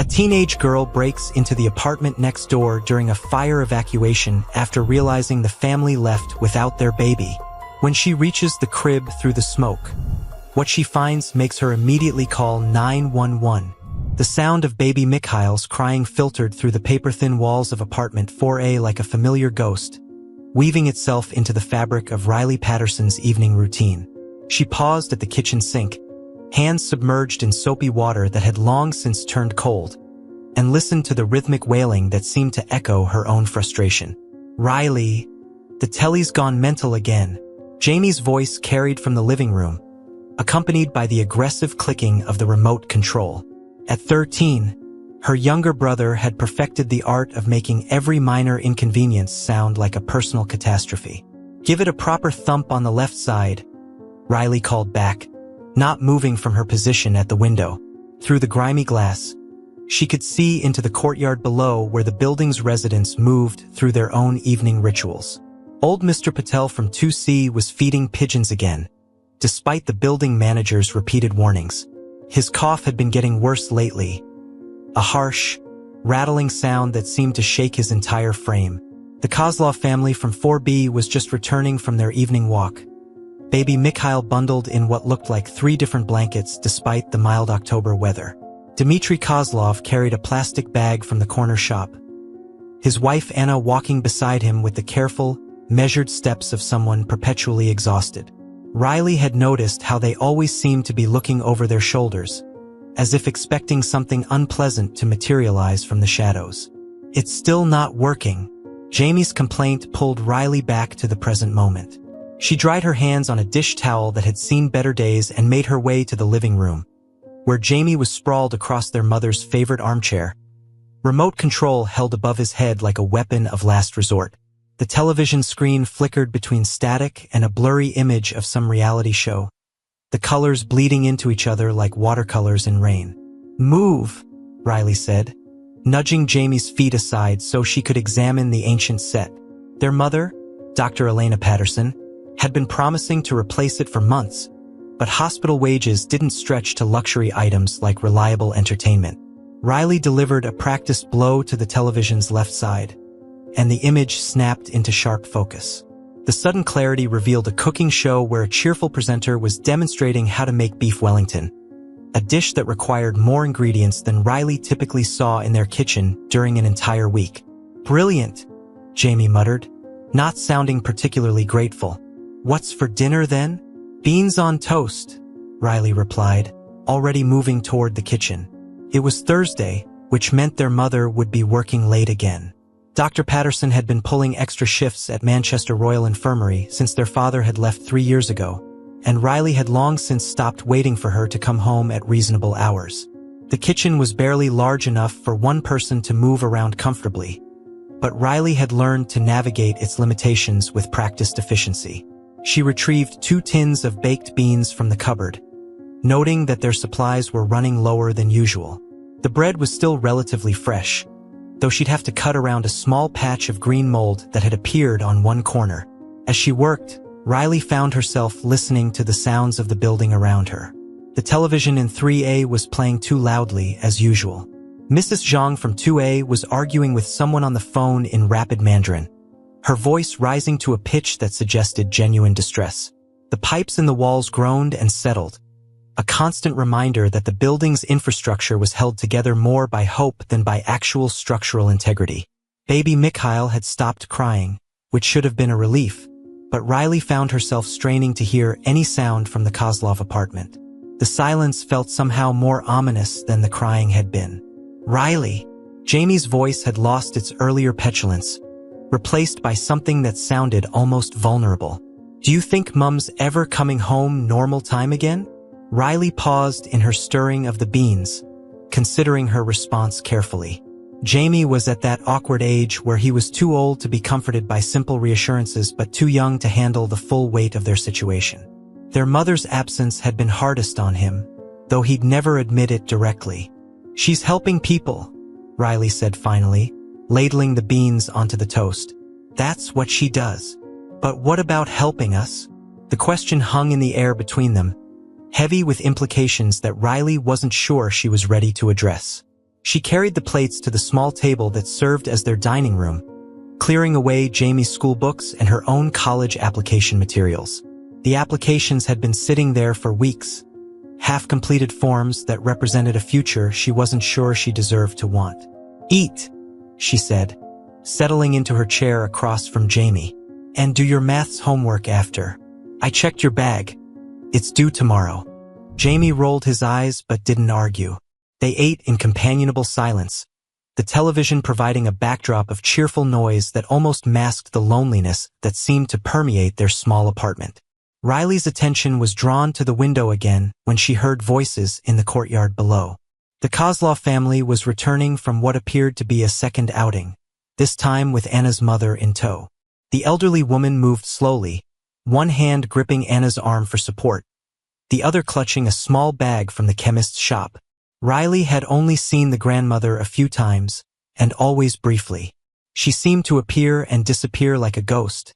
teenage girl breaks into the apartment next door during a fire evacuation after realizing the family left without their baby. When she reaches the crib through the smoke, what she finds makes her immediately call 911. The sound of baby Mikhail's crying filtered through the paper-thin walls of apartment 4A like a familiar ghost, weaving itself into the fabric of Riley Patterson's evening routine. She paused at the kitchen sink, hands submerged in soapy water that had long since turned cold, and listened to the rhythmic wailing that seemed to echo her own frustration. "Riley, the telly's gone mental again," Jamie's voice carried from the living room, accompanied by the aggressive clicking of the remote control. At 13, her younger brother had perfected the art of making every minor inconvenience sound like a personal catastrophe. "Give it a proper thump on the left side," Riley called back, not moving from her position at the window. Through the grimy glass, she could see into the courtyard below where the building's residents moved through their own evening rituals. Old Mr. Patel from 2C was feeding pigeons again, despite the building manager's repeated warnings. His cough had been getting worse lately, a harsh, rattling sound that seemed to shake his entire frame. The Kozlov family from 4B was just returning from their evening walk. Baby Mikhail bundled in what looked like 3 different blankets despite the mild October weather. Dmitry Kozlov carried a plastic bag from the corner shop, his wife Anna walking beside him with the careful, measured steps of someone perpetually exhausted. Riley had noticed how they always seemed to be looking over their shoulders, as if expecting something unpleasant to materialize from the shadows. "It's still not working," Jamie's complaint pulled Riley back to the present moment. She dried her hands on a dish towel that had seen better days and made her way to the living room, where Jamie was sprawled across their mother's favorite armchair, remote control held above his head like a weapon of last resort. The television screen flickered between static and a blurry image of some reality show, the colors bleeding into each other like watercolors in rain. "Move," Riley said, nudging Jamie's feet aside so she could examine the ancient set. Their mother, Dr. Elena Patterson, had been promising to replace it for months, but hospital wages didn't stretch to luxury items like reliable entertainment. Riley delivered a practiced blow to the television's left side, and the image snapped into sharp focus. The sudden clarity revealed a cooking show where a cheerful presenter was demonstrating how to make beef Wellington, a dish that required more ingredients than Riley typically saw in their kitchen during an entire week. "Brilliant," Jamie muttered, not sounding particularly grateful. "What's for dinner then?" "Beans on toast," Riley replied, already moving toward the kitchen. It was Thursday, which meant their mother would be working late again. Dr. Patterson had been pulling extra shifts at Manchester Royal Infirmary since their father had left 3 years ago, and Riley had long since stopped waiting for her to come home at reasonable hours. The kitchen was barely large enough for one person to move around comfortably, but Riley had learned to navigate its limitations with practiced efficiency. She retrieved 2 tins of baked beans from the cupboard, noting that their supplies were running lower than usual. The bread was still relatively fresh, though she'd have to cut around a small patch of green mold that had appeared on one corner. As she worked, Riley found herself listening to the sounds of the building around her. The television in 3A was playing too loudly, as usual. Mrs. Zhang from 2A was arguing with someone on the phone in rapid Mandarin, her voice rising to a pitch that suggested genuine distress. The pipes in the walls groaned and settled, a constant reminder that the building's infrastructure was held together more by hope than by actual structural integrity. Baby Mikhail had stopped crying, which should have been a relief, but Riley found herself straining to hear any sound from the Kozlov apartment. The silence felt somehow more ominous than the crying had been. "Riley!" Jamie's voice had lost its earlier petulance, replaced by something that sounded almost vulnerable. "Do you think Mum's ever coming home normal time again?" Riley paused in her stirring of the beans, considering her response carefully. Jamie was at that awkward age where he was too old to be comforted by simple reassurances but too young to handle the full weight of their situation. Their mother's absence had been hardest on him, though he'd never admit it directly. "She's helping people," Riley said finally, ladling the beans onto the toast. "That's what she does. But what about helping us?" The question hung in the air between them, heavy with implications that Riley wasn't sure she was ready to address. She carried the plates to the small table that served as their dining room, clearing away Jamie's school books and her own college application materials. The applications had been sitting there for weeks, half-completed forms that represented a future she wasn't sure she deserved to want. "Eat," she said, settling into her chair across from Jamie. "And do your maths homework after. I checked your bag. It's due tomorrow." Jamie rolled his eyes but didn't argue. They ate in companionable silence, the television providing a backdrop of cheerful noise that almost masked the loneliness that seemed to permeate their small apartment. Riley's attention was drawn to the window again when she heard voices in the courtyard below. The Kozlov family was returning from what appeared to be a second outing, this time with Anna's mother in tow. The elderly woman moved slowly, one hand gripping Anna's arm for support, the other clutching a small bag from the chemist's shop. Riley had only seen the grandmother a few times, and always briefly. She seemed to appear and disappear like a ghost,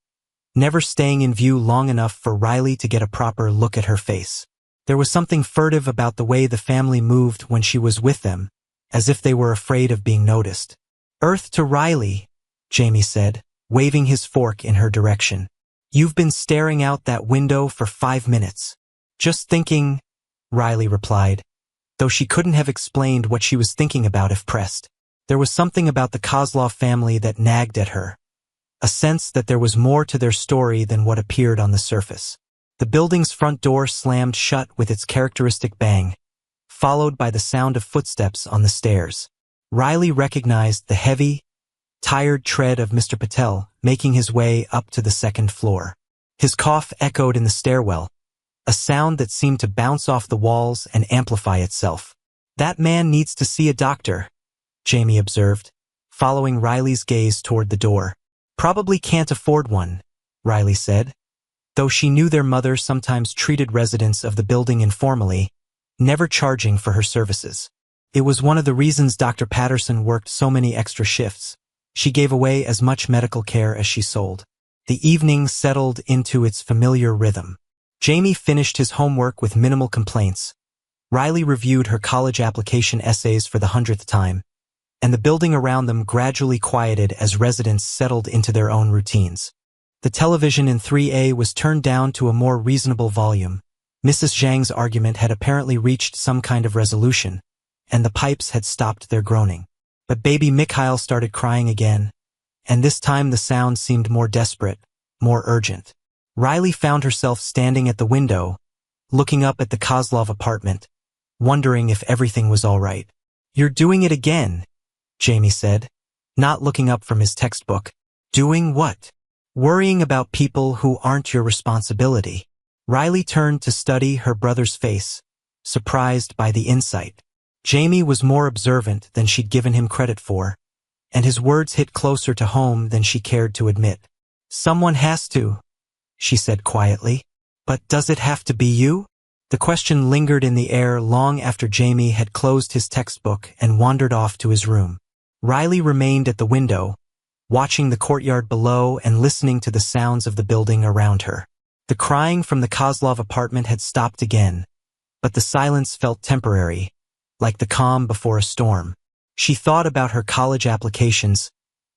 never staying in view long enough for Riley to get a proper look at her face. There was something furtive about the way the family moved when she was with them, as if they were afraid of being noticed. "Earth to Riley," Jamie said, waving his fork in her direction. "You've been staring out that window for 5 minutes." "Just thinking," Riley replied, though she couldn't have explained what she was thinking about if pressed. There was something about the Kozlov family that nagged at her, a sense that there was more to their story than what appeared on the surface. The building's front door slammed shut with its characteristic bang, followed by the sound of footsteps on the stairs. Riley recognized the heavy, tired tread of Mr. Patel making his way up to the second floor. His cough echoed in the stairwell, a sound that seemed to bounce off the walls and amplify itself. "That man needs to see a doctor," Jamie observed, following Riley's gaze toward the door. "Probably can't afford one," Riley said, though she knew their mother sometimes treated residents of the building informally, never charging for her services. It was one of the reasons Dr. Patterson worked so many extra shifts. She gave away as much medical care as she sold. The evening settled into its familiar rhythm. Jamie finished his homework with minimal complaints. Riley reviewed her college application essays for the 100th time, and the building around them gradually quieted as residents settled into their own routines. The television in 3A was turned down to a more reasonable volume. Mrs. Zhang's argument had apparently reached some kind of resolution, and the pipes had stopped their groaning. But baby Mikhail started crying again, and this time the sound seemed more desperate, more urgent. Riley found herself standing at the window, looking up at the Kozlov apartment, wondering if everything was all right. "You're doing it again," Jamie said, not looking up from his textbook. "Doing what?" "Worrying about people who aren't your responsibility." Riley turned to study her brother's face, surprised by the insight. Jamie was more observant than she'd given him credit for, and his words hit closer to home than she cared to admit. "Someone has to," she said quietly. "But does it have to be you?" The question lingered in the air long after Jamie had closed his textbook and wandered off to his room. Riley remained at the window, watching the courtyard below and listening to the sounds of the building around her. The crying from the Kozlov apartment had stopped again, but the silence felt temporary, like the calm before a storm. She thought about her college applications,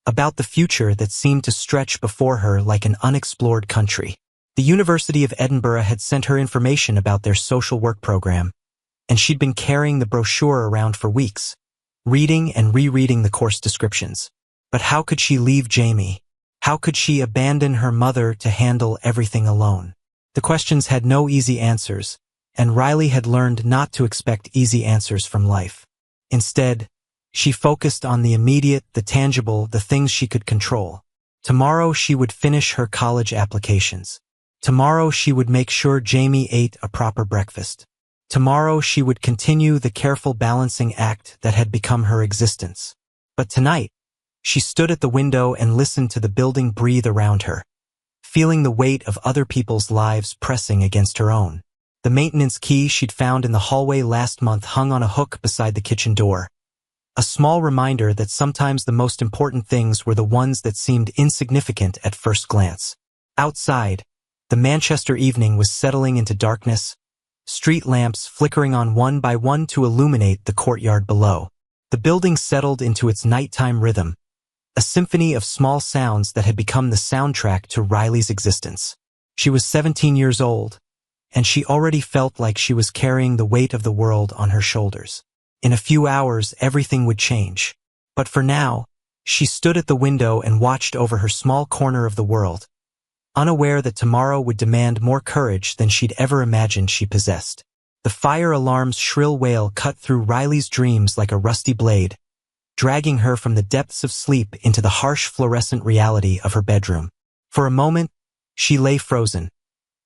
about the future that seemed to stretch before her like an unexplored country. The University of Edinburgh had sent her information about their social work program, and she'd been carrying the brochure around for weeks, reading and rereading the course descriptions. But how could she leave Jamie? How could she abandon her mother to handle everything alone? The questions had no easy answers, and Riley had learned not to expect easy answers from life. Instead, she focused on the immediate, the tangible, the things she could control. Tomorrow she would finish her college applications. Tomorrow she would make sure Jamie ate a proper breakfast. Tomorrow she would continue the careful balancing act that had become her existence. But tonight, she stood at the window and listened to the building breathe around her, feeling the weight of other people's lives pressing against her own. The maintenance key she'd found in the hallway last month hung on a hook beside the kitchen door, a small reminder that sometimes the most important things were the ones that seemed insignificant at first glance. Outside, the Manchester evening was settling into darkness, street lamps flickering on one by one to illuminate the courtyard below. The building settled into its nighttime rhythm, a symphony of small sounds that had become the soundtrack to Riley's existence. She was 17 years old, and she already felt like she was carrying the weight of the world on her shoulders. In a few hours, everything would change. But for now, she stood at the window and watched over her small corner of the world, unaware that tomorrow would demand more courage than she'd ever imagined she possessed. The fire alarm's shrill wail cut through Riley's dreams like a rusty blade, dragging her from the depths of sleep into the harsh fluorescent reality of her bedroom. For a moment, she lay frozen,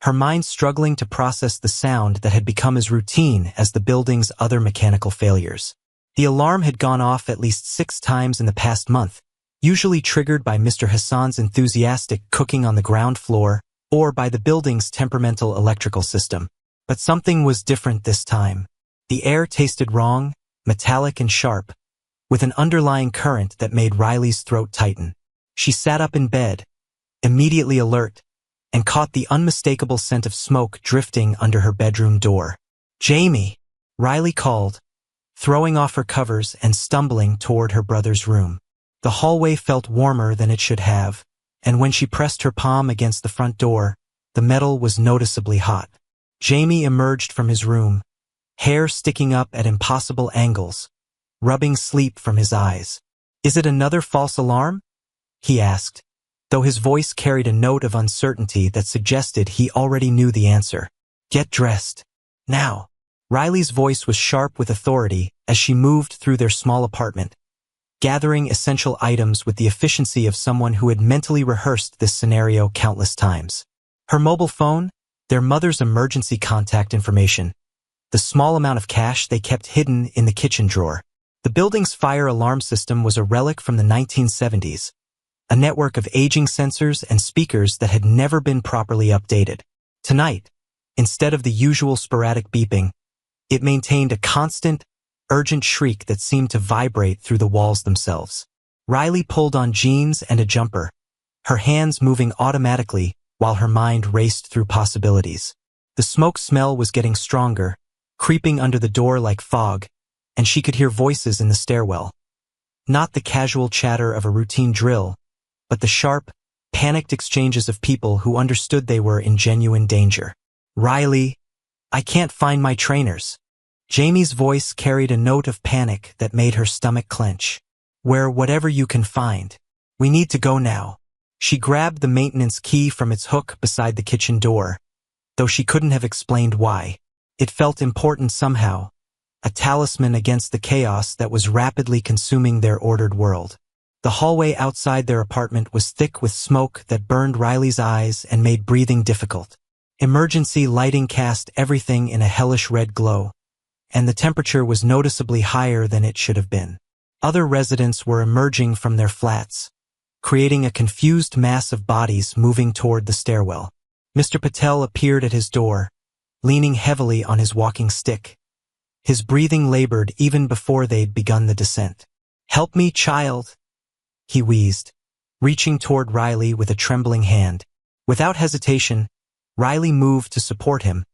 her mind struggling to process the sound that had become as routine as the building's other mechanical failures. The alarm had gone off at least 6 times in the past month, usually triggered by Mr. Hassan's enthusiastic cooking on the ground floor or by the building's temperamental electrical system. But something was different this time. The air tasted wrong, metallic and sharp, with an underlying current that made Riley's throat tighten. She sat up in bed, immediately alert, and caught the unmistakable scent of smoke drifting under her bedroom door. "Jamie!" Riley called, throwing off her covers and stumbling toward her brother's room. The hallway felt warmer than it should have, and when she pressed her palm against the front door, the metal was noticeably hot. Jamie emerged from his room, hair sticking up at impossible angles, rubbing sleep from his eyes. "Is it another false alarm?" he asked, though his voice carried a note of uncertainty that suggested he already knew the answer. "Get dressed. Now." Riley's voice was sharp with authority as she moved through their small apartment, gathering essential items with the efficiency of someone who had mentally rehearsed this scenario countless times. Her mobile phone, their mother's emergency contact information, the small amount of cash they kept hidden in the kitchen drawer. The building's fire alarm system was a relic from the 1970s, a network of aging sensors and speakers that had never been properly updated. Tonight, instead of the usual sporadic beeping, it maintained a constant, urgent shriek that seemed to vibrate through the walls themselves. Riley pulled on jeans and a jumper, her hands moving automatically while her mind raced through possibilities. The smoke smell was getting stronger, creeping under the door like fog, and she could hear voices in the stairwell. Not the casual chatter of a routine drill, but the sharp, panicked exchanges of people who understood they were in genuine danger. "Riley, I can't find my trainers." Jamie's voice carried a note of panic that made her stomach clench. "Whatever you can find. We need to go now." She grabbed the maintenance key from its hook beside the kitchen door, though she couldn't have explained why. It felt important somehow, a talisman against the chaos that was rapidly consuming their ordered world. The hallway outside their apartment was thick with smoke that burned Riley's eyes and made breathing difficult. Emergency lighting cast everything in a hellish red glow, and the temperature was noticeably higher than it should have been. Other residents were emerging from their flats, creating a confused mass of bodies moving toward the stairwell. Mr. Patel appeared at his door, leaning heavily on his walking stick. His breathing labored even before they'd begun the descent. "Help me, child," he wheezed, reaching toward Riley with a trembling hand. Without hesitation, Riley moved to support him,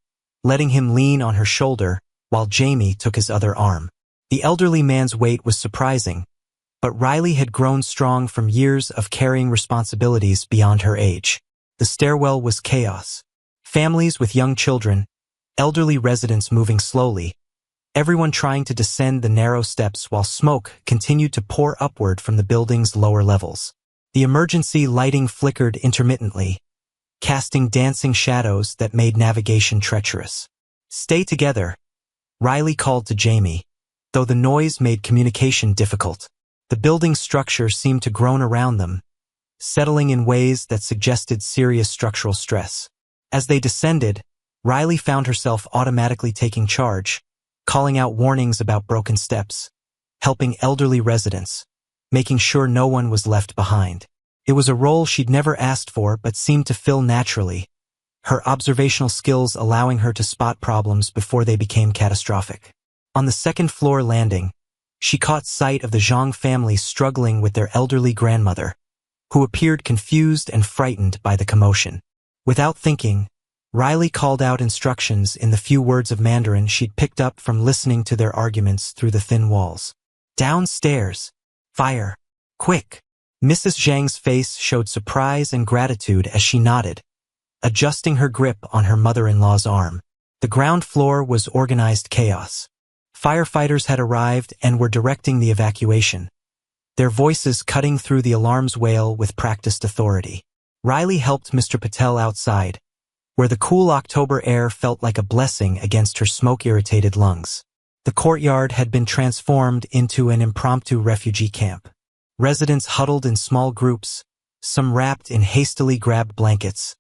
letting him lean on her shoulder while Jamie took his other arm. The elderly man's weight was surprising, but Riley had grown strong from years of carrying responsibilities beyond her age. The stairwell was chaos. Families with young children, elderly residents moving slowly, everyone trying to descend the narrow steps while smoke continued to pour upward from the building's lower levels. The emergency lighting flickered intermittently, casting dancing shadows that made navigation treacherous. "Stay together," Riley called to Jamie, though the noise made communication difficult. The building's structure seemed to groan around them, settling in ways that suggested serious structural stress. As they descended, Riley found herself automatically taking charge, calling out warnings about broken steps, helping elderly residents, making sure no one was left behind. It was a role she'd never asked for but seemed to fill naturally, her observational skills allowing her to spot problems before they became catastrophic. On the second-floor landing, she caught sight of the Zhang family struggling with their elderly grandmother, who appeared confused and frightened by the commotion. Without thinking, Riley called out instructions in the few words of Mandarin she'd picked up from listening to their arguments through the thin walls. Downstairs. Fire. Quick. Mrs. Zhang's face showed surprise and gratitude as she nodded, adjusting her grip on her mother-in-law's arm. The ground floor was organized chaos. Firefighters had arrived and were directing the evacuation, their voices cutting through the alarm's wail with practiced authority. Riley helped Mr. Patel outside, where the cool October air felt like a blessing against her smoke-irritated lungs. The courtyard had been transformed into an impromptu refugee camp. Residents huddled in small groups, some wrapped in hastily grabbed blankets,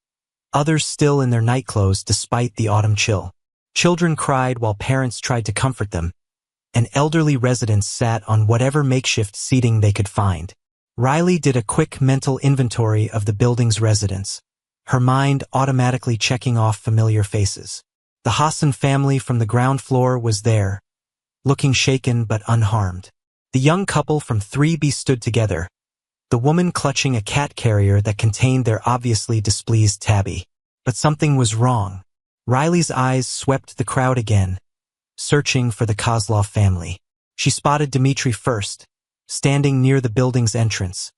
others still in their nightclothes despite the autumn chill. Children cried while parents tried to comfort them, and elderly residents sat on whatever makeshift seating they could find. Riley did a quick mental inventory of the building's residents, her mind automatically checking off familiar faces. The Hassan family from the ground floor was there, looking shaken but unharmed. The young couple from 3B stood together, the woman clutching a cat carrier that contained their obviously displeased tabby. But something was wrong. Riley's eyes swept the crowd again, searching for the Kozlov family. She spotted Dmitri first, standing near the building's entrance,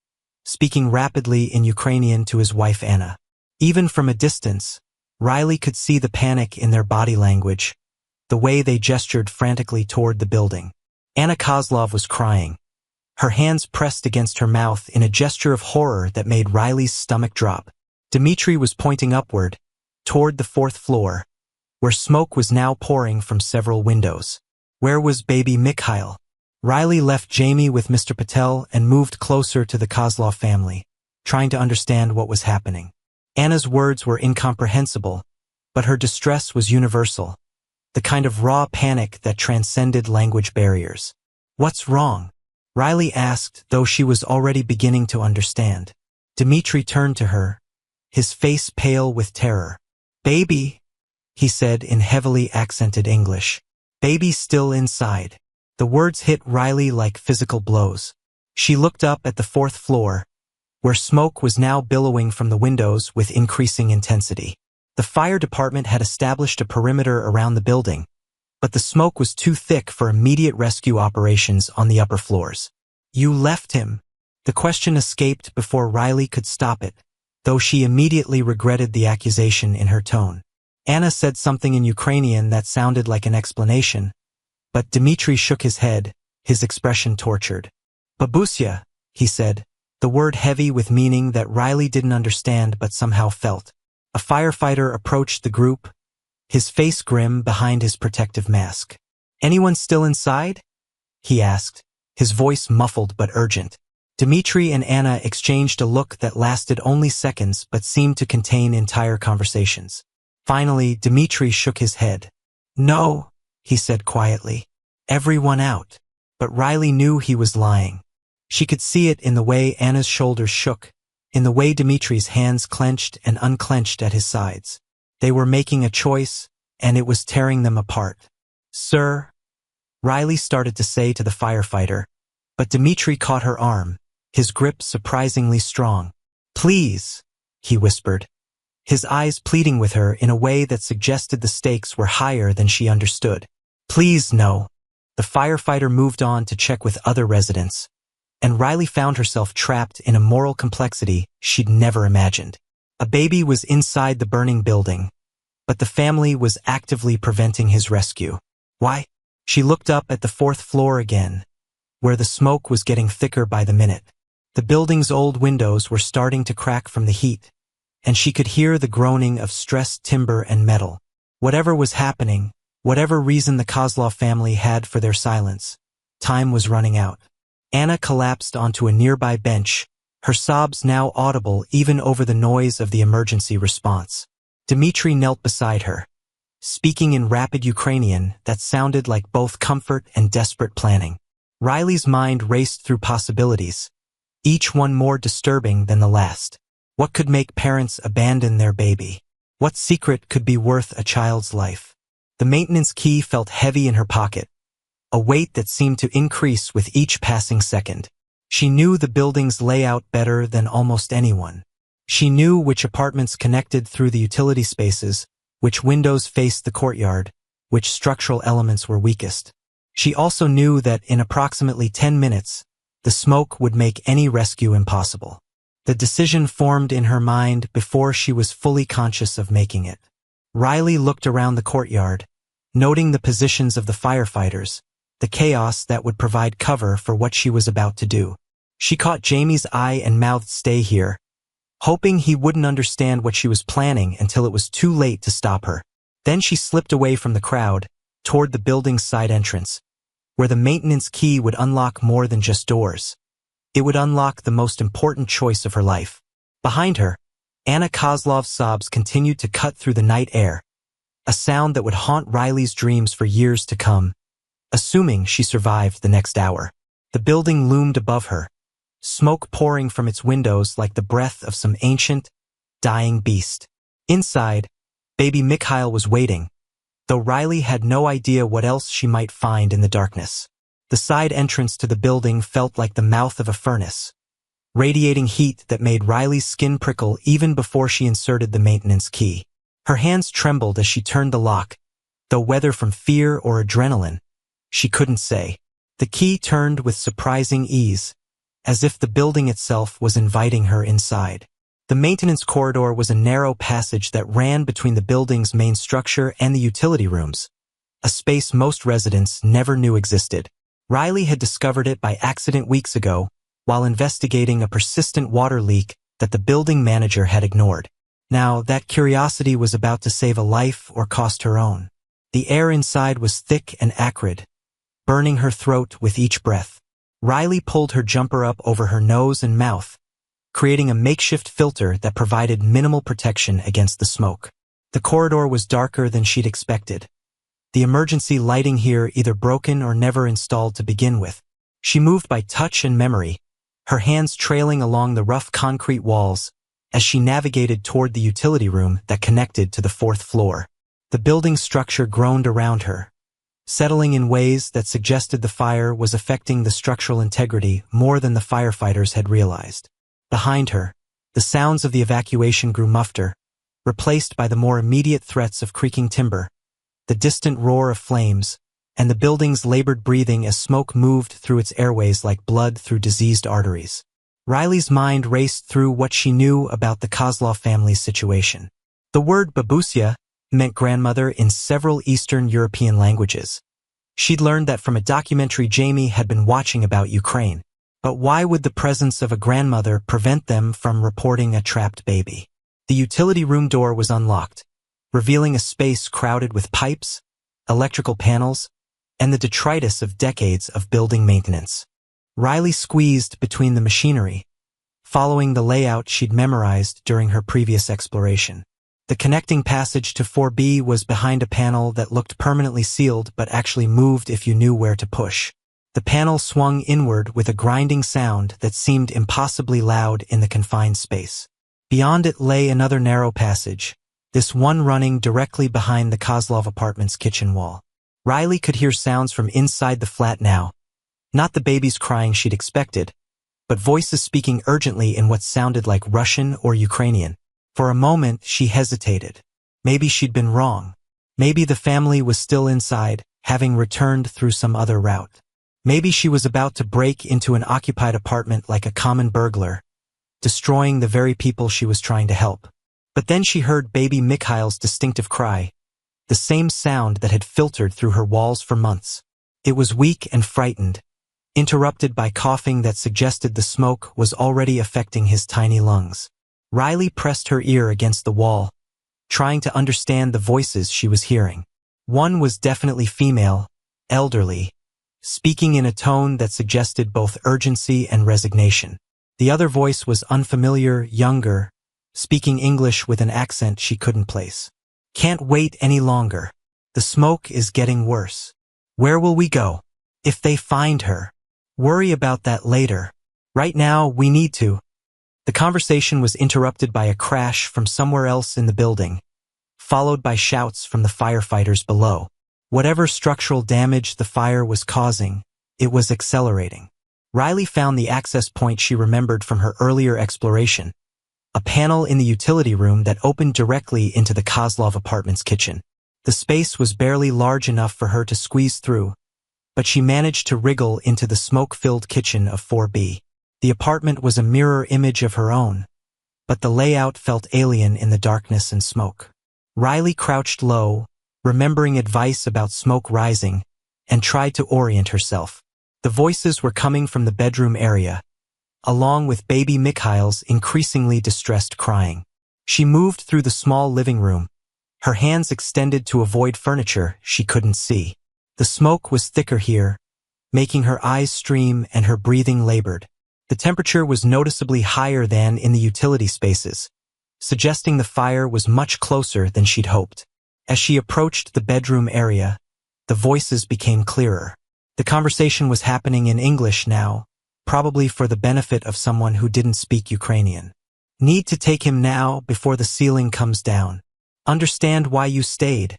speaking rapidly in Ukrainian to his wife Anna. Even from a distance, Riley could see the panic in their body language, the way they gestured frantically toward the building. Anna Kozlov was crying, her hands pressed against her mouth in a gesture of horror that made Riley's stomach drop. Dmitri was pointing upward, toward the 4th floor, where smoke was now pouring from several windows. Where was baby Mikhail? Riley left Jamie with Mr. Patel and moved closer to the Kozlov family, trying to understand what was happening. Anna's words were incomprehensible, but her distress was universal, the kind of raw panic that transcended language barriers. What's wrong? Riley asked, though she was already beginning to understand. Dmitri turned to her, his face pale with terror. Baby, he said in heavily accented English. Baby still inside. The words hit Riley like physical blows. She looked up at the 4th floor, where smoke was now billowing from the windows with increasing intensity. The fire department had established a perimeter around the building, but the smoke was too thick for immediate rescue operations on the upper floors. You left him. The question escaped before Riley could stop it, though she immediately regretted the accusation in her tone. Anna said something in Ukrainian that sounded like an explanation, but Dmitri shook his head, his expression tortured. Babusia, he said, the word heavy with meaning that Riley didn't understand but somehow felt. A firefighter approached the group, his face grim behind his protective mask. Anyone still inside? He asked, his voice muffled but urgent. Dmitri and Anna exchanged a look that lasted only seconds but seemed to contain entire conversations. Finally, Dmitri shook his head. No, he said quietly. Everyone out. But Riley knew he was lying. She could see it in the way Anna's shoulders shook, in the way Dmitri's hands clenched and unclenched at his sides. They were making a choice, and it was tearing them apart. Sir, Riley started to say to the firefighter, but Dmitri caught her arm, his grip surprisingly strong. Please, he whispered, his eyes pleading with her in a way that suggested the stakes were higher than she understood. Please no. The firefighter moved on to check with other residents, and Riley found herself trapped in a moral complexity she'd never imagined. A baby was inside the burning building, but the family was actively preventing his rescue. Why? She looked up at the 4th floor again, where the smoke was getting thicker by the minute. The building's old windows were starting to crack from the heat, and she could hear the groaning of stressed timber and metal. Whatever was happening, whatever reason the Kozlov family had for their silence, time was running out. Anna collapsed onto a nearby bench, her sobs now audible even over the noise of the emergency response. Dmitri knelt beside her, speaking in rapid Ukrainian that sounded like both comfort and desperate planning. Riley's mind raced through possibilities, each one more disturbing than the last. What could make parents abandon their baby? What secret could be worth a child's life? The maintenance key felt heavy in her pocket, a weight that seemed to increase with each passing second. She knew the building's layout better than almost anyone. She knew which apartments connected through the utility spaces, which windows faced the courtyard, which structural elements were weakest. She also knew that in approximately 10 minutes, the smoke would make any rescue impossible. The decision formed in her mind before she was fully conscious of making it. Riley looked around the courtyard, noting the positions of the firefighters, the chaos that would provide cover for what she was about to do. She caught Jamie's eye and mouthed, "Stay here," hoping he wouldn't understand what she was planning until it was too late to stop her. Then she slipped away from the crowd, toward the building's side entrance, where the maintenance key would unlock more than just doors. It would unlock the most important choice of her life. Behind her, Anna Kozlov's sobs continued to cut through the night air, a sound that would haunt Riley's dreams for years to come, assuming she survived the next hour. The building loomed above her, smoke pouring from its windows like the breath of some ancient, dying beast. Inside, baby Mikhail was waiting, though Riley had no idea what else she might find in the darkness. The side entrance to the building felt like the mouth of a furnace, radiating heat that made Riley's skin prickle even before she inserted the maintenance key. Her hands trembled as she turned the lock, though whether from fear or adrenaline, she couldn't say. The key turned with surprising ease, as if the building itself was inviting her inside. The maintenance corridor was a narrow passage that ran between the building's main structure and the utility rooms, a space most residents never knew existed. Riley had discovered it by accident weeks ago while investigating a persistent water leak that the building manager had ignored. Now, that curiosity was about to save a life or cost her own. The air inside was thick and acrid, burning her throat with each breath. Riley pulled her jumper up over her nose and mouth, creating a makeshift filter that provided minimal protection against the smoke. The corridor was darker than she'd expected, the emergency lighting here either broken or never installed to begin with. She moved by touch and memory, her hands trailing along the rough concrete walls as she navigated toward the utility room that connected to the 4th floor. The building structure groaned around her, settling in ways that suggested the fire was affecting the structural integrity more than the firefighters had realized. Behind her, the sounds of the evacuation grew muffler, replaced by the more immediate threats of creaking timber, the distant roar of flames, and the building's labored breathing as smoke moved through its airways like blood through diseased arteries. Riley's mind raced through what she knew about the Kozlov family's situation. The word babusia meant grandmother in several Eastern European languages. She'd learned that from a documentary Jamie had been watching about Ukraine. But why would the presence of a grandmother prevent them from reporting a trapped baby? The utility room door was unlocked, revealing a space crowded with pipes, electrical panels, and the detritus of decades of building maintenance. Riley squeezed between the machinery, following the layout she'd memorized during her previous exploration. The connecting passage to 4B was behind a panel that looked permanently sealed but actually moved if you knew where to push. The panel swung inward with a grinding sound that seemed impossibly loud in the confined space. Beyond it lay another narrow passage, this one running directly behind the Kozlov apartment's kitchen wall. Riley could hear sounds from inside the flat now, not the babies crying she'd expected, but voices speaking urgently in what sounded like Russian or Ukrainian. For a moment, she hesitated. Maybe she'd been wrong. Maybe the family was still inside, having returned through some other route. Maybe she was about to break into an occupied apartment like a common burglar, destroying the very people she was trying to help. But then she heard baby Mikhail's distinctive cry, the same sound that had filtered through her walls for months. It was weak and frightened, interrupted by coughing that suggested the smoke was already affecting his tiny lungs. Riley pressed her ear against the wall, trying to understand the voices she was hearing. One was definitely female, elderly, speaking in a tone that suggested both urgency and resignation. The other voice was unfamiliar, younger, speaking English with an accent she couldn't place. "Can't wait any longer. The smoke is getting worse. Where will we go? If they find her. Worry about that later. Right now, we need to." The conversation was interrupted by a crash from somewhere else in the building, followed by shouts from the firefighters below. Whatever structural damage the fire was causing, it was accelerating. Riley found the access point she remembered from her earlier exploration, a panel in the utility room that opened directly into the Kozlov apartment's kitchen. The space was barely large enough for her to squeeze through, but she managed to wriggle into the smoke-filled kitchen of 4B. The apartment was a mirror image of her own, but the layout felt alien in the darkness and smoke. Riley crouched low, remembering advice about smoke rising, and tried to orient herself. The voices were coming from the bedroom area, along with baby Mikhail's increasingly distressed crying. She moved through the small living room, her hands extended to avoid furniture she couldn't see. The smoke was thicker here, making her eyes stream and her breathing labored. The temperature was noticeably higher than in the utility spaces, suggesting the fire was much closer than she'd hoped. As she approached the bedroom area, the voices became clearer. The conversation was happening in English now, probably for the benefit of someone who didn't speak Ukrainian. Need to take him now before the ceiling comes down. Understand why you stayed,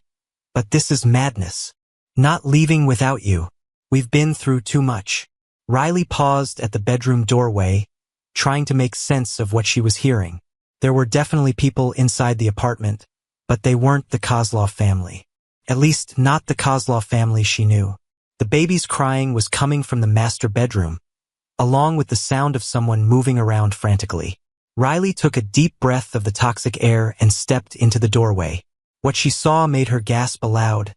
but this is madness. Not leaving without you. We've been through too much. Riley paused at the bedroom doorway, trying to make sense of what she was hearing. There were definitely people inside the apartment, but they weren't the Kozlov family. At least not the Kozlov family she knew. The baby's crying was coming from the master bedroom, along with the sound of someone moving around frantically. Riley took a deep breath of the toxic air and stepped into the doorway. What she saw made her gasp aloud,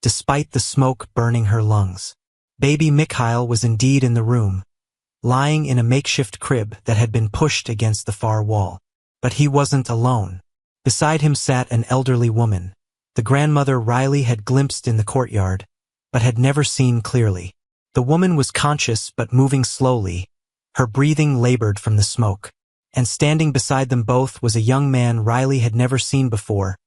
despite the smoke burning her lungs. Baby Mikhail was indeed in the room, lying in a makeshift crib that had been pushed against the far wall. But he wasn't alone. Beside him sat an elderly woman, the grandmother Riley had glimpsed in the courtyard, but had never seen clearly. The woman was conscious but moving slowly, her breathing labored from the smoke. And standing beside them both was a young man Riley had never seen before,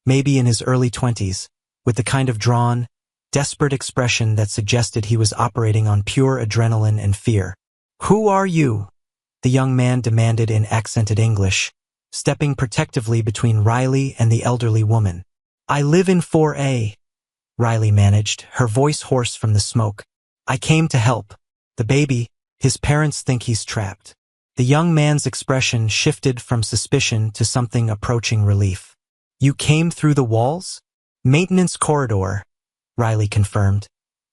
maybe in his early 20s, with the kind of drawn, desperate expression that suggested he was operating on pure adrenaline and fear. "Who are you?" the young man demanded in accented English, stepping protectively between Riley and the elderly woman. "I live in 4A, Riley managed, her voice hoarse from the smoke. "I came to help. The baby, his parents think he's trapped." The young man's expression shifted from suspicion to something approaching relief. "You came through the walls?" "Maintenance corridor," Riley confirmed,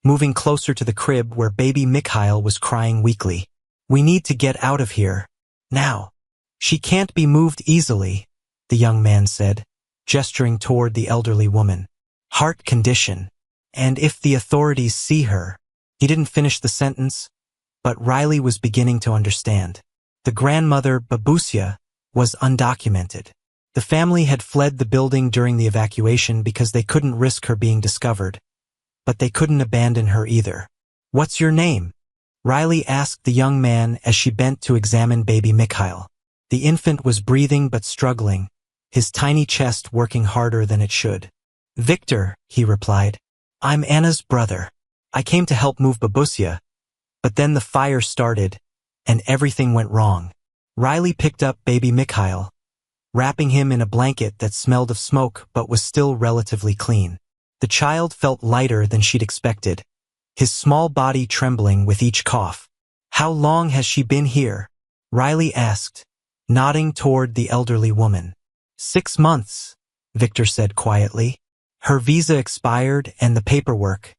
moving closer to the crib where baby Mikhail was crying weakly. "We need to get out of here. Now." "She can't be moved easily," the young man said, gesturing toward the elderly woman. "Heart condition. And if the authorities see her." He didn't finish the sentence, but Riley was beginning to understand. The grandmother, Babusia, was undocumented. The family had fled the building during the evacuation because they couldn't risk her being discovered, but they couldn't abandon her either. "What's your name?" Riley asked the young man as she bent to examine baby Mikhail. The infant was breathing but struggling, his tiny chest working harder than it should. "Victor," he replied. "I'm Anna's brother. I came to help move Babusia, but then the fire started, and everything went wrong." Riley picked up baby Mikhail, wrapping him in a blanket that smelled of smoke but was still relatively clean. The child felt lighter than she'd expected, his small body trembling with each cough. "How long has she been here?" Riley asked, nodding toward the elderly woman. 6 months, Victor said quietly. "Her visa expired and the paperwork.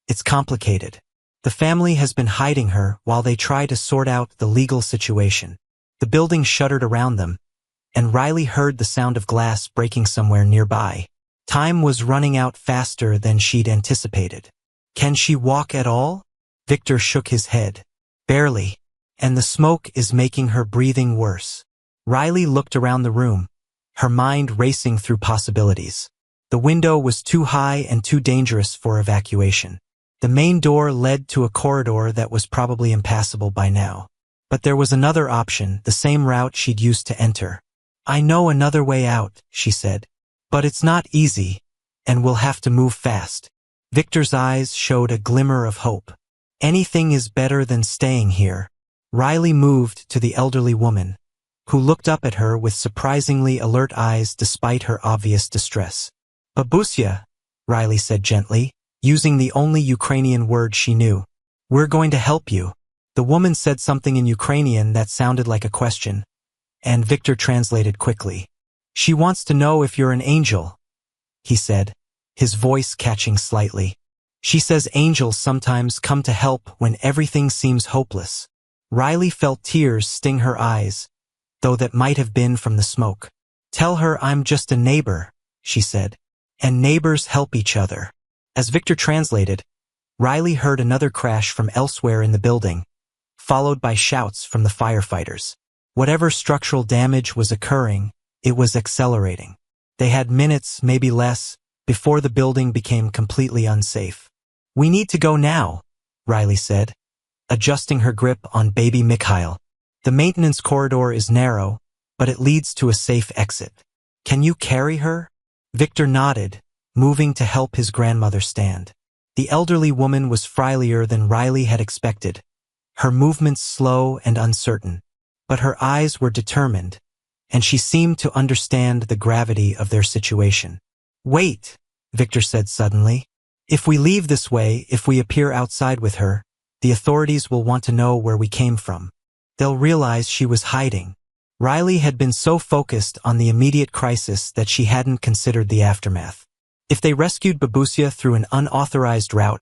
It's complicated. The family has been hiding her while they try to sort out the legal situation." The building shuddered around them, and Riley heard the sound of glass breaking somewhere nearby. Time was running out faster than she'd anticipated. "Can she walk at all?" Victor shook his head. "Barely, and the smoke is making her breathing worse." Riley looked around the room, her mind racing through possibilities. The window was too high and too dangerous for evacuation. The main door led to a corridor that was probably impassable by now. But there was another option, the same route she'd used to enter. "I know another way out," she said. "But it's not easy, and we'll have to move fast." Victor's eyes showed a glimmer of hope. "Anything is better than staying here." Riley moved to the elderly woman, who looked up at her with surprisingly alert eyes despite her obvious distress. "Babusia," Riley said gently, using the only Ukrainian word she knew. "We're going to help you." The woman said something in Ukrainian that sounded like a question, and Victor translated quickly. "She wants to know if you're an angel," he said, his voice catching slightly. She says angels sometimes come to help when everything seems hopeless. Riley felt tears sting her eyes, though that might have been from the smoke. Tell her I'm just a neighbor, she said. And neighbors help each other. As Victor translated, Riley heard another crash from elsewhere in the building, followed by shouts from the firefighters. Whatever structural damage was occurring, it was accelerating. They had minutes, maybe less, before the building became completely unsafe. We need to go now, Riley said, adjusting her grip on baby Mikhail. The maintenance corridor is narrow, but it leads to a safe exit. Can you carry her? Victor nodded, moving to help his grandmother stand. The elderly woman was frilier than Riley had expected, her movements slow and uncertain. But her eyes were determined, and she seemed to understand the gravity of their situation. Wait, Victor said suddenly. If we leave this way, if we appear outside with her, the authorities will want to know where we came from. They'll realize she was hiding. Riley had been so focused on the immediate crisis that she hadn't considered the aftermath. If they rescued Babusia through an unauthorized route,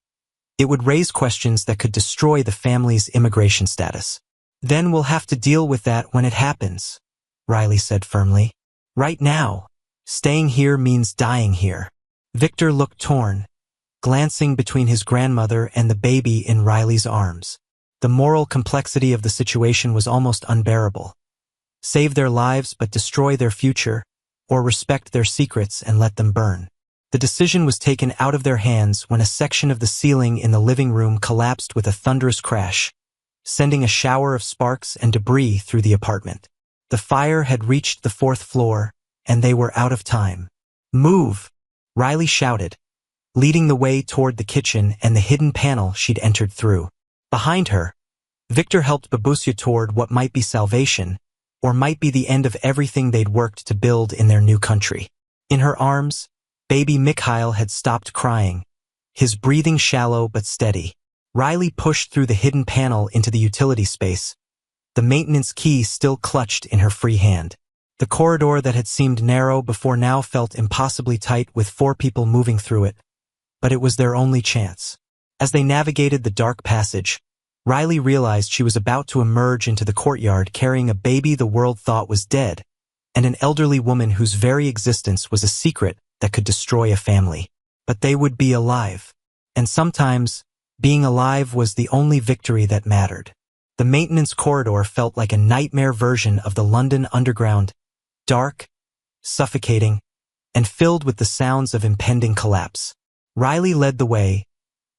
it would raise questions that could destroy the family's immigration status. Then we'll have to deal with that when it happens, Riley said firmly. Right now, staying here means dying here. Victor looked torn, glancing between his grandmother and the baby in Riley's arms. The moral complexity of the situation was almost unbearable. Save their lives but destroy their future, or respect their secrets and let them burn. The decision was taken out of their hands when a section of the ceiling in the living room collapsed with a thunderous crash, sending a shower of sparks and debris through the apartment. The fire had reached the 4th floor, and they were out of time. Move! Riley shouted, leading the way toward the kitchen and the hidden panel she'd entered through. Behind her, Victor helped Babusia toward what might be salvation, or might be the end of everything they'd worked to build in their new country. In her arms, baby Mikhail had stopped crying, his breathing shallow but steady. Riley pushed through the hidden panel into the utility space, the maintenance key still clutched in her free hand. The corridor that had seemed narrow before now felt impossibly tight with 4 people moving through it, but it was their only chance. As they navigated the dark passage, Riley realized she was about to emerge into the courtyard carrying a baby the world thought was dead, and an elderly woman whose very existence was a secret that could destroy a family. But they would be alive. And sometimes, being alive was the only victory that mattered. The maintenance corridor felt like a nightmare version of the London Underground, dark, suffocating, and filled with the sounds of impending collapse. Riley led the way,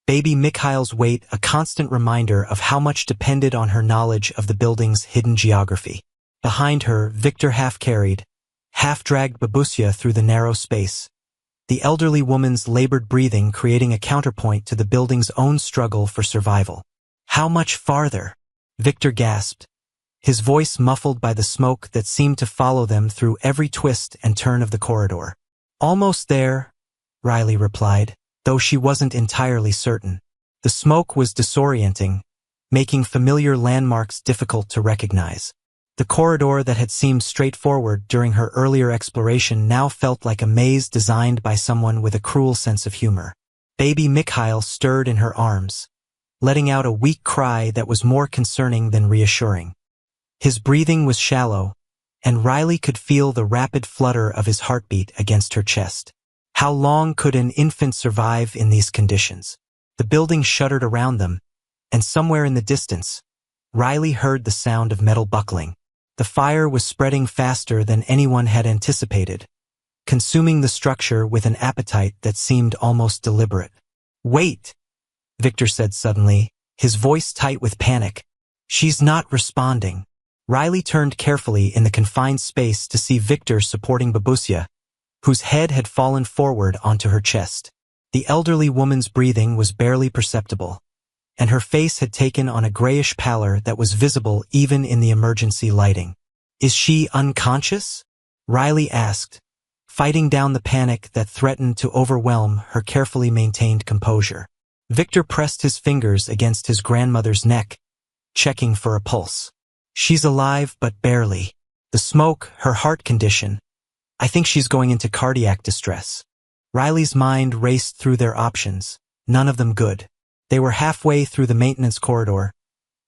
baby Mikhail's weight a constant reminder of how much depended on her knowledge of the building's hidden geography. Behind her, Victor half-carried, half-dragged Babusia through the narrow space, the elderly woman's labored breathing creating a counterpoint to the building's own struggle for survival. How much farther? Victor gasped, his voice muffled by the smoke that seemed to follow them through every twist and turn of the corridor. Almost there, Riley replied, though she wasn't entirely certain. The smoke was disorienting, making familiar landmarks difficult to recognize. The corridor that had seemed straightforward during her earlier exploration now felt like a maze designed by someone with a cruel sense of humor. Baby Mikhail stirred in her arms, letting out a weak cry that was more concerning than reassuring. His breathing was shallow, and Riley could feel the rapid flutter of his heartbeat against her chest. How long could an infant survive in these conditions? The building shuddered around them, and somewhere in the distance, Riley heard the sound of metal buckling. The fire was spreading faster than anyone had anticipated, consuming the structure with an appetite that seemed almost deliberate. Wait, Victor said suddenly, his voice tight with panic. She's not responding. Riley turned carefully in the confined space to see Victor supporting Babusia, whose head had fallen forward onto her chest. The elderly woman's breathing was barely perceptible, and her face had taken on a grayish pallor that was visible even in the emergency lighting. Is she unconscious? Riley asked, fighting down the panic that threatened to overwhelm her carefully maintained composure. Victor pressed his fingers against his grandmother's neck, checking for a pulse. She's alive, but barely. The smoke, her heart condition. I think she's going into cardiac distress. Riley's mind raced through their options, none of them good. They were halfway through the maintenance corridor,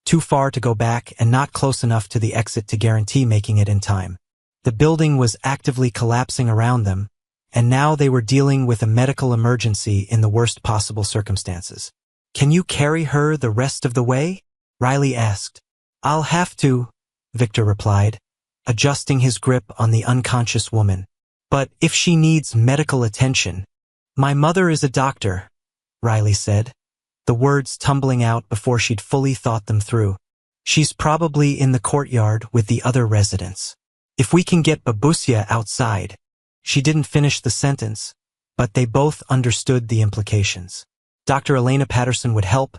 too far to go back and not close enough to the exit to guarantee making it in time. The building was actively collapsing around them, and now they were dealing with a medical emergency in the worst possible circumstances. "Can you carry her the rest of the way?" Riley asked. "I'll have to," Victor replied, adjusting his grip on the unconscious woman. "But if she needs medical attention—" "My mother is a doctor," Riley said, the words tumbling out before she'd fully thought them through. "She's probably in the courtyard with the other residents. If we can get Babusia outside—" She didn't finish the sentence, but they both understood the implications. Dr. Elena Patterson would help,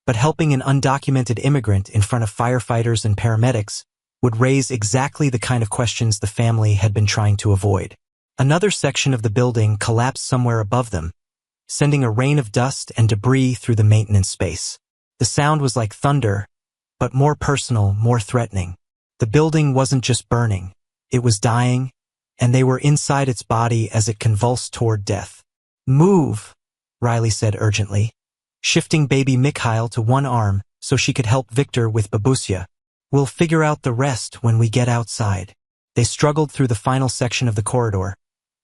but helping an undocumented immigrant in front of firefighters and paramedics would raise exactly the kind of questions the family had been trying to avoid. Another section of the building collapsed somewhere above them, sending a rain of dust and debris through the maintenance space. The sound was like thunder, but more personal, more threatening. The building wasn't just burning, it was dying, and they were inside its body as it convulsed toward death. "Move," Riley said urgently, shifting baby Mikhail to one arm so she could help Victor with Babusia. "We'll figure out the rest when we get outside." They struggled through the final section of the corridor,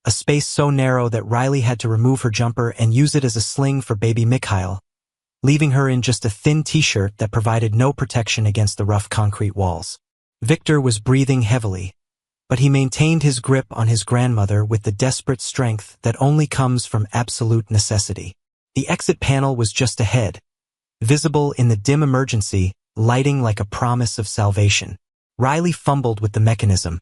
a space so narrow that Riley had to remove her jumper and use it as a sling for baby Mikhail, leaving her in just a thin t-shirt that provided no protection against the rough concrete walls. Victor was breathing heavily, but he maintained his grip on his grandmother with the desperate strength that only comes from absolute necessity. The exit panel was just ahead, visible in the dim emergency, lighting like a promise of salvation. Riley fumbled with the mechanism,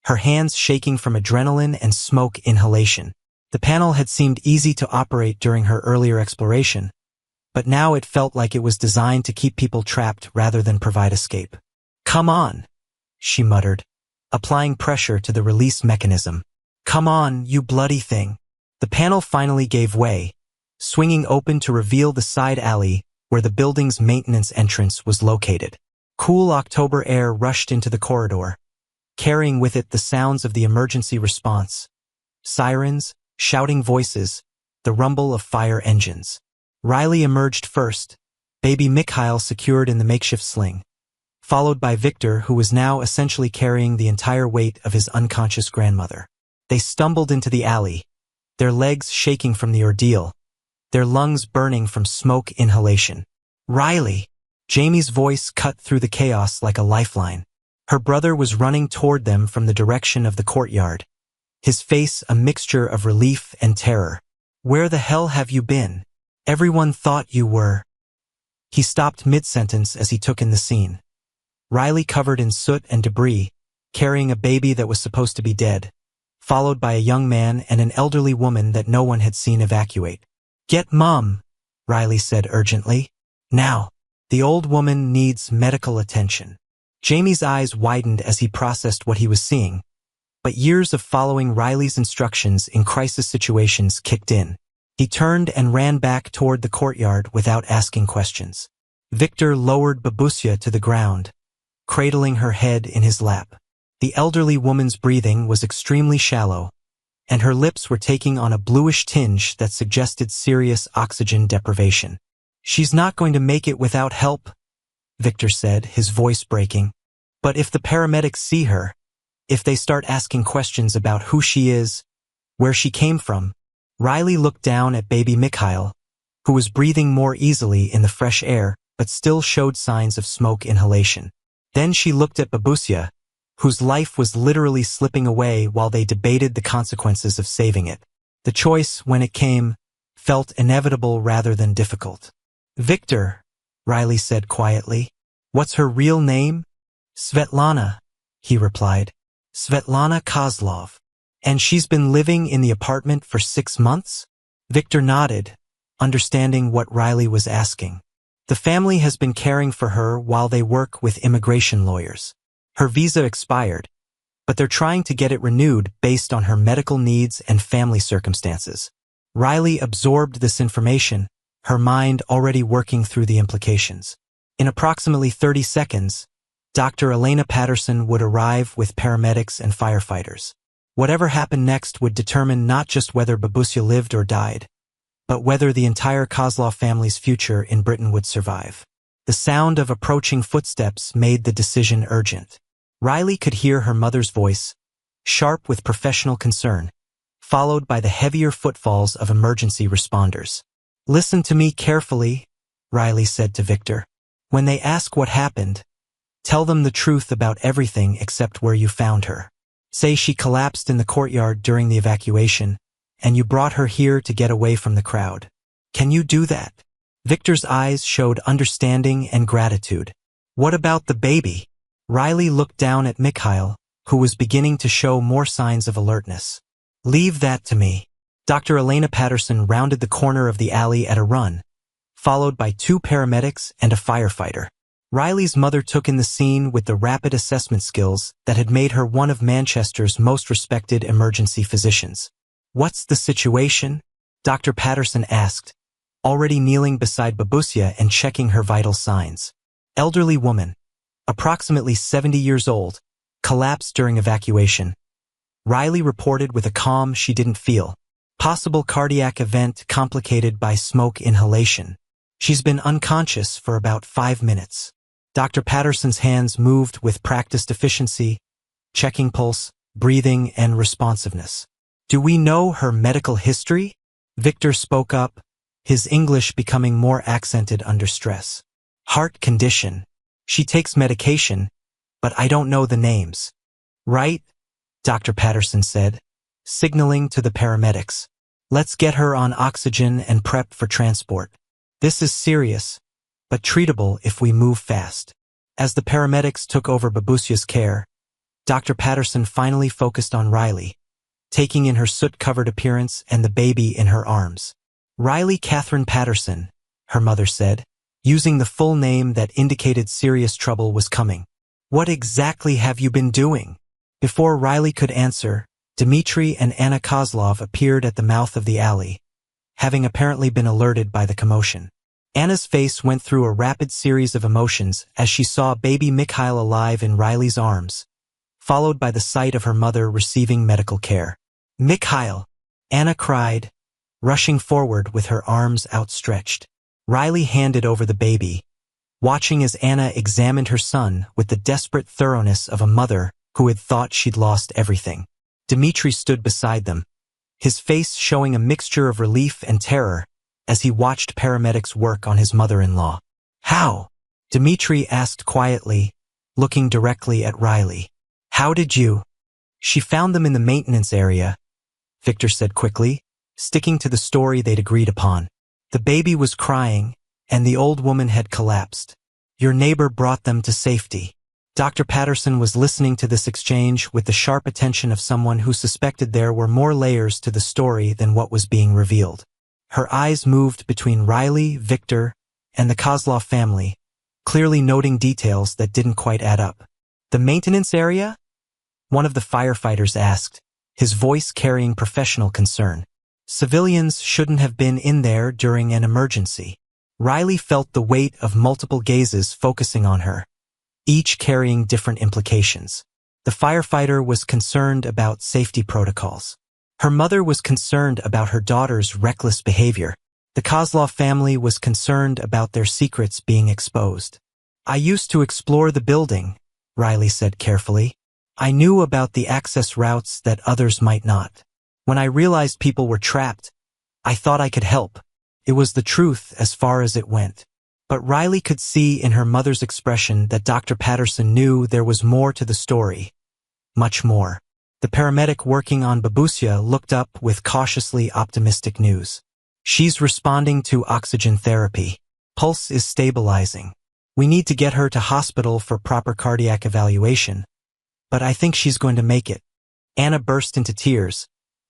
her hands shaking from adrenaline and smoke inhalation. The panel had seemed easy to operate during her earlier exploration, but now it felt like it was designed to keep people trapped rather than provide escape. "Come on," she muttered, applying pressure to the release mechanism. "Come on, you bloody thing." The panel finally gave way, swinging open to reveal the side alley where the building's maintenance entrance was located. Cool October air rushed into the corridor, carrying with it the sounds of the emergency response. Sirens, shouting voices, the rumble of fire engines. Riley emerged first, baby Mikhail secured in the makeshift sling, followed by Victor, who was now essentially carrying the entire weight of his unconscious grandmother. They stumbled into the alley, their legs shaking from the ordeal, their lungs burning from smoke inhalation. "Riley!" Jamie's voice cut through the chaos like a lifeline. Her brother was running toward them from the direction of the courtyard, his face a mixture of relief and terror. "Where the hell have you been? Everyone thought you were—" He stopped mid-sentence as he took in the scene. Riley covered in soot and debris, carrying a baby that was supposed to be dead, followed by a young man and an elderly woman that no one had seen evacuate. "Get Mom," Riley said urgently. "Now. The old woman needs medical attention." Jamie's eyes widened as he processed what he was seeing, but years of following Riley's instructions in crisis situations kicked in. He turned and ran back toward the courtyard without asking questions. Victor lowered Babusia to the ground, cradling her head in his lap. The elderly woman's breathing was extremely shallow, and her lips were taking on a bluish tinge that suggested serious oxygen deprivation. "She's not going to make it without help," Victor said, his voice breaking. "But if the paramedics see her, if they start asking questions about who she is, where she came from—" Riley looked down at baby Mikhail, who was breathing more easily in the fresh air but still showed signs of smoke inhalation. Then she looked at Babusia, whose life was literally slipping away while they debated the consequences of saving it. The choice, when it came, felt inevitable rather than difficult. "Victor," Riley said quietly. "What's her real name?" "Svetlana," he replied. "Svetlana Kozlov. And she's been living in the apartment for 6 months?" Victor nodded, understanding what Riley was asking. "The family has been caring for her while they work with immigration lawyers. Her visa expired, but they're trying to get it renewed based on her medical needs and family circumstances." Riley absorbed this information, her mind already working through the implications. In approximately 30 seconds, Dr. Elena Patterson would arrive with paramedics and firefighters. Whatever happened next would determine not just whether Babusia lived or died, but whether the entire Kozlov family's future in Britain would survive. The sound of approaching footsteps made the decision urgent. Riley could hear her mother's voice, sharp with professional concern, followed by the heavier footfalls of emergency responders. "Listen to me carefully," Riley said to Victor. "When they ask what happened, tell them the truth about everything except where you found her. Say she collapsed in the courtyard during the evacuation, and you brought her here to get away from the crowd. Can you do that?" Victor's eyes showed understanding and gratitude. "What about the baby?" Riley looked down at Mikhail, who was beginning to show more signs of alertness. "Leave that to me." Dr. Elena Patterson rounded the corner of the alley at a run, followed by 2 paramedics and a firefighter. Riley's mother took in the scene with the rapid assessment skills that had made her one of Manchester's most respected emergency physicians. "What's the situation?" Dr. Patterson asked, already kneeling beside Babushka and checking her vital signs. "Elderly woman, approximately 70 years old, collapsed during evacuation," Riley reported with a calm she didn't feel. "Possible cardiac event complicated by smoke inhalation. She's been unconscious for about 5 minutes." Dr. Patterson's hands moved with practiced efficiency, checking pulse, breathing, and responsiveness. "Do we know her medical history?" Victor spoke up, his English becoming more accented under stress. "Heart condition. She takes medication, but I don't know the names." "Right," Dr. Patterson said, signaling to the paramedics. "Let's get her on oxygen and prep for transport. This is serious, but treatable if we move fast." As the paramedics took over Babushka's care, Dr. Patterson finally focused on Riley, taking in her soot-covered appearance and the baby in her arms. "Riley Catherine Patterson," her mother said, using the full name that indicated serious trouble was coming. "What exactly have you been doing?" Before Riley could answer, Dmitri and Anna Kozlov appeared at the mouth of the alley, having apparently been alerted by the commotion. Anna's face went through a rapid series of emotions as she saw baby Mikhail alive in Riley's arms, followed by the sight of her mother receiving medical care. "Mikhail!" Anna cried, rushing forward with her arms outstretched. Riley handed over the baby, watching as Anna examined her son with the desperate thoroughness of a mother who had thought she'd lost everything. Dmitri stood beside them, his face showing a mixture of relief and terror as he watched paramedics work on his mother-in-law. "How?" Dmitri asked quietly, looking directly at Riley. "How did you?" "She found them in the maintenance area," Victor said quickly, sticking to the story they'd agreed upon. "The baby was crying, and the old woman had collapsed. Your neighbor brought them to safety." Dr. Patterson was listening to this exchange with the sharp attention of someone who suspected there were more layers to the story than what was being revealed. Her eyes moved between Riley, Victor, and the Kozlov family, clearly noting details that didn't quite add up. "The maintenance area?" one of the firefighters asked, his voice carrying professional concern. "Civilians shouldn't have been in there during an emergency." Riley felt the weight of multiple gazes focusing on her, each carrying different implications. The firefighter was concerned about safety protocols. Her mother was concerned about her daughter's reckless behavior. The Kozlov family was concerned about their secrets being exposed. "I used to explore the building," Riley said carefully. "I knew about the access routes that others might not. When I realized people were trapped, I thought I could help. It was the truth as far as it went." But Riley could see in her mother's expression that Dr. Patterson knew there was more to the story. Much more. The paramedic working on Babushka looked up with cautiously optimistic news. "She's responding to oxygen therapy. Pulse is stabilizing. We need to get her to hospital for proper cardiac evaluation, but I think she's going to make it." Anna burst into tears,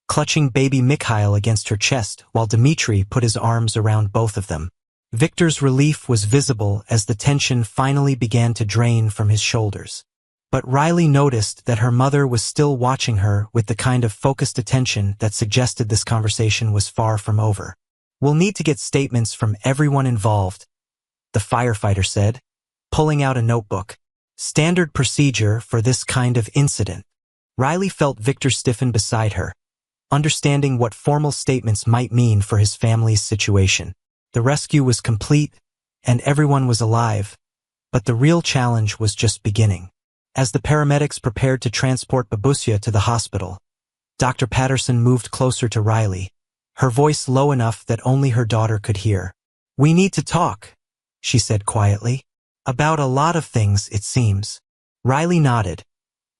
clutching baby Mikhail against her chest while Dmitri put his arms around both of them. Victor's relief was visible as the tension finally began to drain from his shoulders. But Riley noticed that her mother was still watching her with the kind of focused attention that suggested this conversation was far from over. "We'll need to get statements from everyone involved," the firefighter said, pulling out a notebook. "Standard procedure for this kind of incident." Riley felt Victor stiffen beside her, understanding what formal statements might mean for his family's situation. The rescue was complete, and everyone was alive, but the real challenge was just beginning. As the paramedics prepared to transport Babushka to the hospital, Dr. Patterson moved closer to Riley, her voice low enough that only her daughter could hear. "We need to talk," she said quietly. "About a lot of things, it seems." Riley nodded,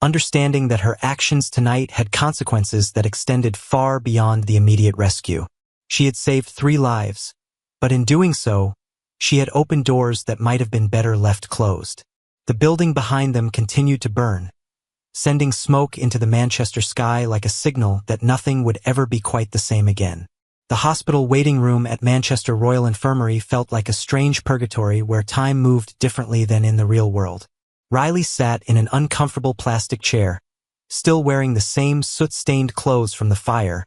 understanding that her actions tonight had consequences that extended far beyond the immediate rescue. She had saved 3 lives, but in doing so, she had opened doors that might have been better left closed. The building behind them continued to burn, sending smoke into the Manchester sky like a signal that nothing would ever be quite the same again. The hospital waiting room at Manchester Royal Infirmary felt like a strange purgatory where time moved differently than in the real world. Riley sat in an uncomfortable plastic chair, still wearing the same soot-stained clothes from the fire,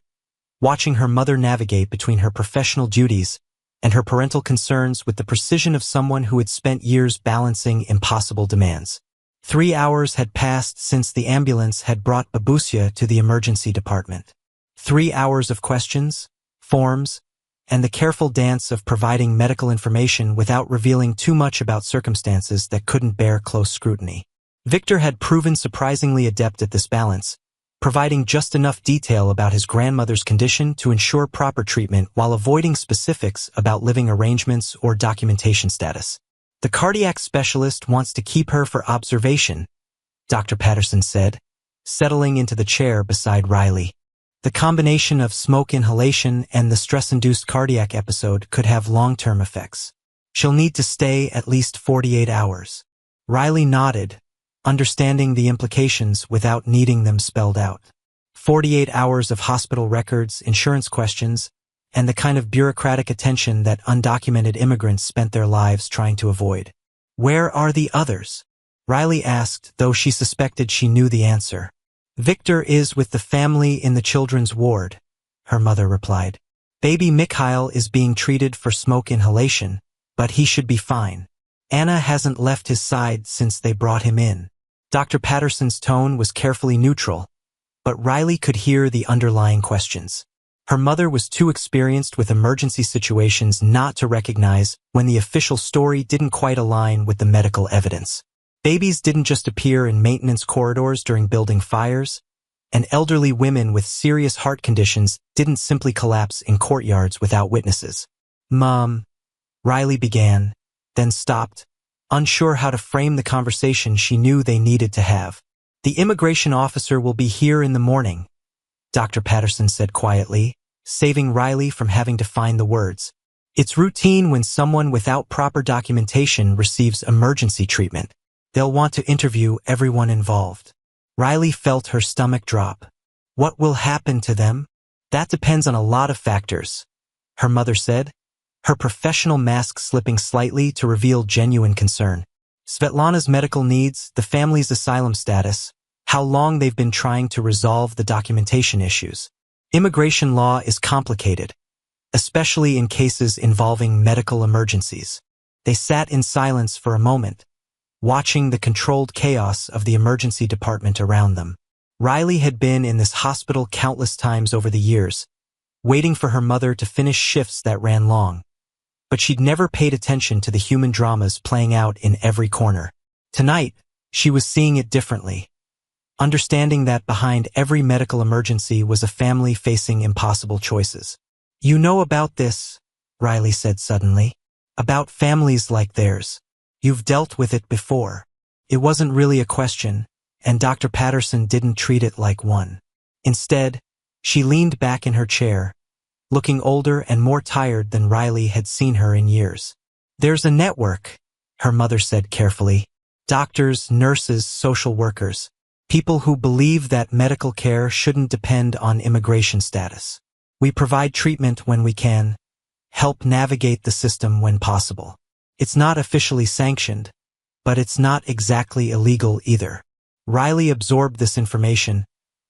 watching her mother navigate between her professional duties and her parental concerns with the precision of someone who had spent years balancing impossible demands. 3 hours had passed since the ambulance had brought Babushka to the emergency department. 3 hours of questions, forms, and the careful dance of providing medical information without revealing too much about circumstances that couldn't bear close scrutiny. Victor had proven surprisingly adept at this balance, providing just enough detail about his grandmother's condition to ensure proper treatment while avoiding specifics about living arrangements or documentation status. "The cardiac specialist wants to keep her for observation," Dr. Patterson said, settling into the chair beside Riley. The combination of smoke inhalation and the stress-induced cardiac episode could have long-term effects. "She'll need to stay at least 48 hours. Riley nodded, understanding the implications without needing them spelled out. 48 hours of hospital records, insurance questions, and the kind of bureaucratic attention that undocumented immigrants spent their lives trying to avoid. "Where are the others?" Riley asked, though she suspected she knew the answer. "Victor is with the family in the children's ward," her mother replied. "Baby Mikhail is being treated for smoke inhalation, but he should be fine. Anna hasn't left his side since they brought him in." Dr. Patterson's tone was carefully neutral, but Riley could hear the underlying questions. Her mother was too experienced with emergency situations not to recognize when the official story didn't quite align with the medical evidence. Babies didn't just appear in maintenance corridors during building fires, and elderly women with serious heart conditions didn't simply collapse in courtyards without witnesses. "Mom," Riley began, then stopped, unsure how to frame the conversation she knew they needed to have. "The immigration officer will be here in the morning," Dr. Patterson said quietly, saving Riley from having to find the words. "It's routine when someone without proper documentation receives emergency treatment. They'll want to interview everyone involved." Riley felt her stomach drop. "What will happen to them?" "That depends on a lot of factors," her mother said, her professional mask slipping slightly to reveal genuine concern. "Svetlana's medical needs, the family's asylum status, how long they've been trying to resolve the documentation issues. Immigration law is complicated, especially in cases involving medical emergencies." They sat in silence for a moment, watching the controlled chaos of the emergency department around them. Riley had been in this hospital countless times over the years, waiting for her mother to finish shifts that ran long, but she'd never paid attention to the human dramas playing out in every corner. Tonight, she was seeing it differently, understanding that behind every medical emergency was a family facing impossible choices. "You know about this," Riley said suddenly, "about families like theirs. You've dealt with it before." It wasn't really a question, and Dr. Patterson didn't treat it like one. Instead, she leaned back in her chair, looking older and more tired than Riley had seen her in years. "There's a network," her mother said carefully. "Doctors, nurses, social workers. People who believe that medical care shouldn't depend on immigration status. We provide treatment when we can, help navigate the system when possible. It's not officially sanctioned, but it's not exactly illegal either." Riley absorbed this information,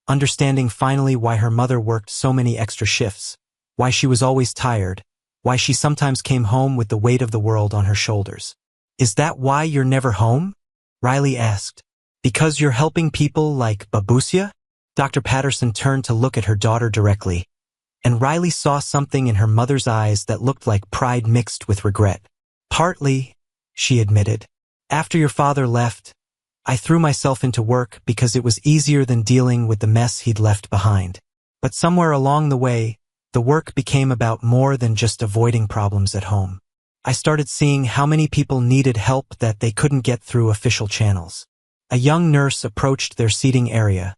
understanding finally why her mother worked so many extra shifts, why she was always tired, why she sometimes came home with the weight of the world on her shoulders. "Is that why you're never home?" Riley asked. "Because you're helping people like Babushka?" Dr. Patterson turned to look at her daughter directly, and Riley saw something in her mother's eyes that looked like pride mixed with regret. Partly, she admitted. After your father left, I threw myself into work because it was easier than dealing with the mess he'd left behind. But somewhere along the way, the work became about more than just avoiding problems at home. I started seeing how many people needed help that they couldn't get through official channels. A young nurse approached their seating area,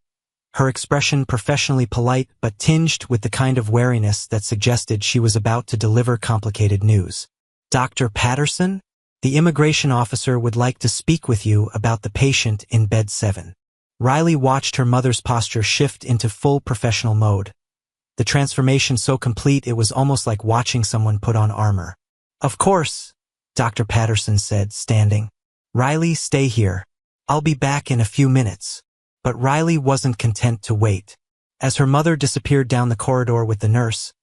her expression professionally polite but tinged with the kind of wariness that suggested she was about to deliver complicated news. Dr. Patterson? The immigration officer would like to speak with you about the patient in bed 7. Riley watched her mother's posture shift into full professional mode. The transformation so complete it was almost like watching someone put on armor. Of course, Dr. Patterson said, standing. Riley, stay here. I'll be back in a few minutes. But Riley wasn't content to wait. As her mother disappeared down the corridor with the nurse,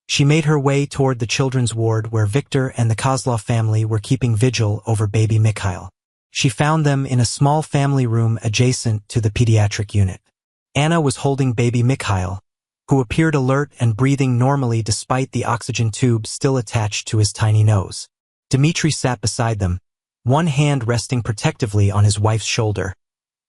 she made her way toward the children's ward where Victor and the Kozlov family were keeping vigil over baby Mikhail. She found them in a small family room adjacent to the pediatric unit. Anna was holding baby Mikhail, who appeared alert and breathing normally despite the oxygen tube still attached to his tiny nose. Dmitri sat beside them, one hand resting protectively on his wife's shoulder,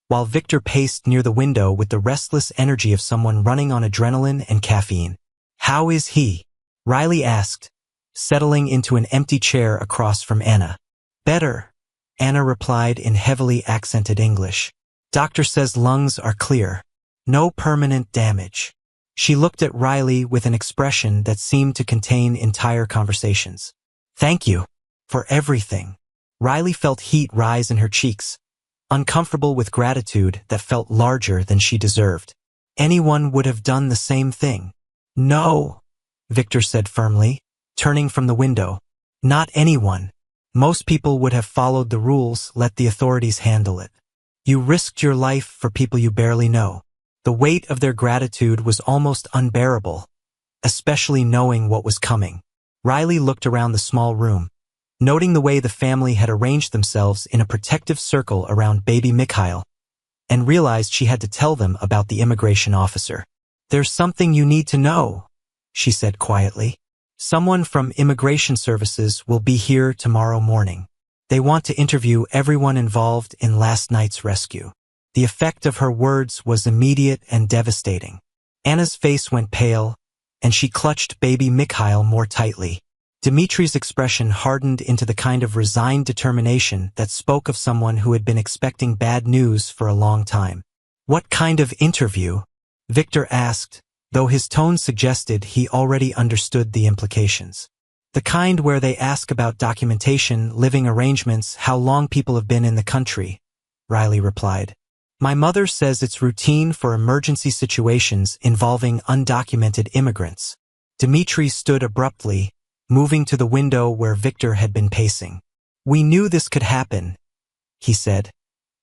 while Victor paced near the window with the restless energy of someone running on adrenaline and caffeine. How is he? Riley asked, settling into an empty chair across from Anna. Better, Anna replied in heavily accented English. Doctor says lungs are clear. No permanent damage. She looked at Riley with an expression that seemed to contain entire conversations. Thank you for everything. Riley felt heat rise in her cheeks, uncomfortable with gratitude that felt larger than she deserved. Anyone would have done the same thing. No, Victor said firmly, turning from the window. Not anyone. Most people would have followed the rules, let the authorities handle it. You risked your life for people you barely know. The weight of their gratitude was almost unbearable, especially knowing what was coming. Riley looked around the small room, noting the way the family had arranged themselves in a protective circle around baby Mikhail, and realized she had to tell them about the immigration officer. There's something you need to know, she said quietly. Someone from Immigration Services will be here tomorrow morning. They want to interview everyone involved in last night's rescue. The effect of her words was immediate and devastating. Anna's face went pale, and she clutched baby Mikhail more tightly. Dmitri's expression hardened into the kind of resigned determination that spoke of someone who had been expecting bad news for a long time. What kind of interview? Victor asked, though his tone suggested he already understood the implications. The kind where they ask about documentation, living arrangements, how long people have been in the country, Riley replied. My mother says it's routine for emergency situations involving undocumented immigrants. Dmitri stood abruptly, moving to the window where Victor had been pacing. We knew this could happen, he said,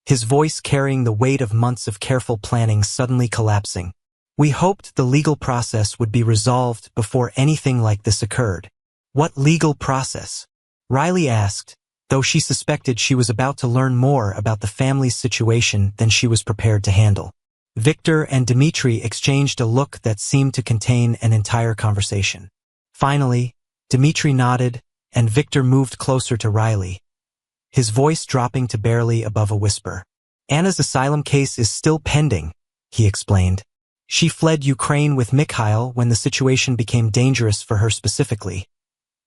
his voice carrying the weight of months of careful planning suddenly collapsing. We hoped the legal process would be resolved before anything like this occurred. What legal process? Riley asked, though she suspected she was about to learn more about the family's situation than she was prepared to handle. Victor and Dmitri exchanged a look that seemed to contain an entire conversation. Finally, Dmitri nodded, and Victor moved closer to Riley, his voice dropping to barely above a whisper. Anna's asylum case is still pending, he explained. She fled Ukraine with Mikhail when the situation became dangerous for her specifically.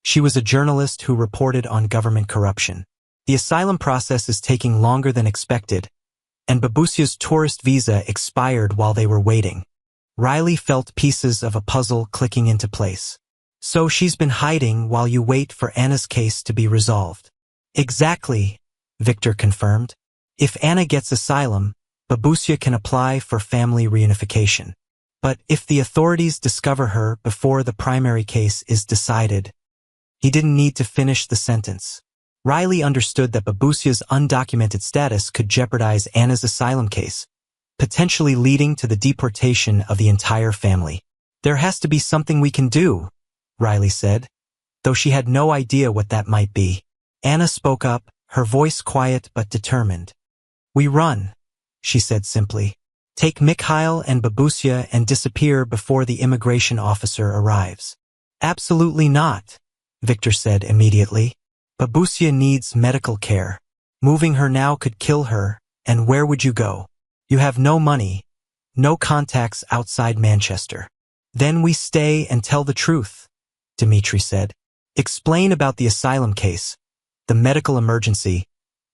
She was a journalist who reported on government corruption. The asylum process is taking longer than expected, and Babusia's tourist visa expired while they were waiting. Riley felt pieces of a puzzle clicking into place. So she's been hiding while you wait for Anna's case to be resolved. Exactly, Victor confirmed. If Anna gets asylum, Babusia can apply for family reunification. But if the authorities discover her before the primary case is decided, he didn't need to finish the sentence. Riley understood that Babusia's undocumented status could jeopardize Anna's asylum case, potentially leading to the deportation of the entire family. There has to be something we can do, Riley said, though she had no idea what that might be. Anna spoke up, her voice quiet but determined. We run, she said simply. Take Mikhail and Babusia and disappear before the immigration officer arrives. Absolutely not, Victor said immediately. Babusia needs medical care. Moving her now could kill her, and where would you go? You have no money, no contacts outside Manchester. Then we stay and tell the truth, Dmitri said. Explain about the asylum case, the medical emergency,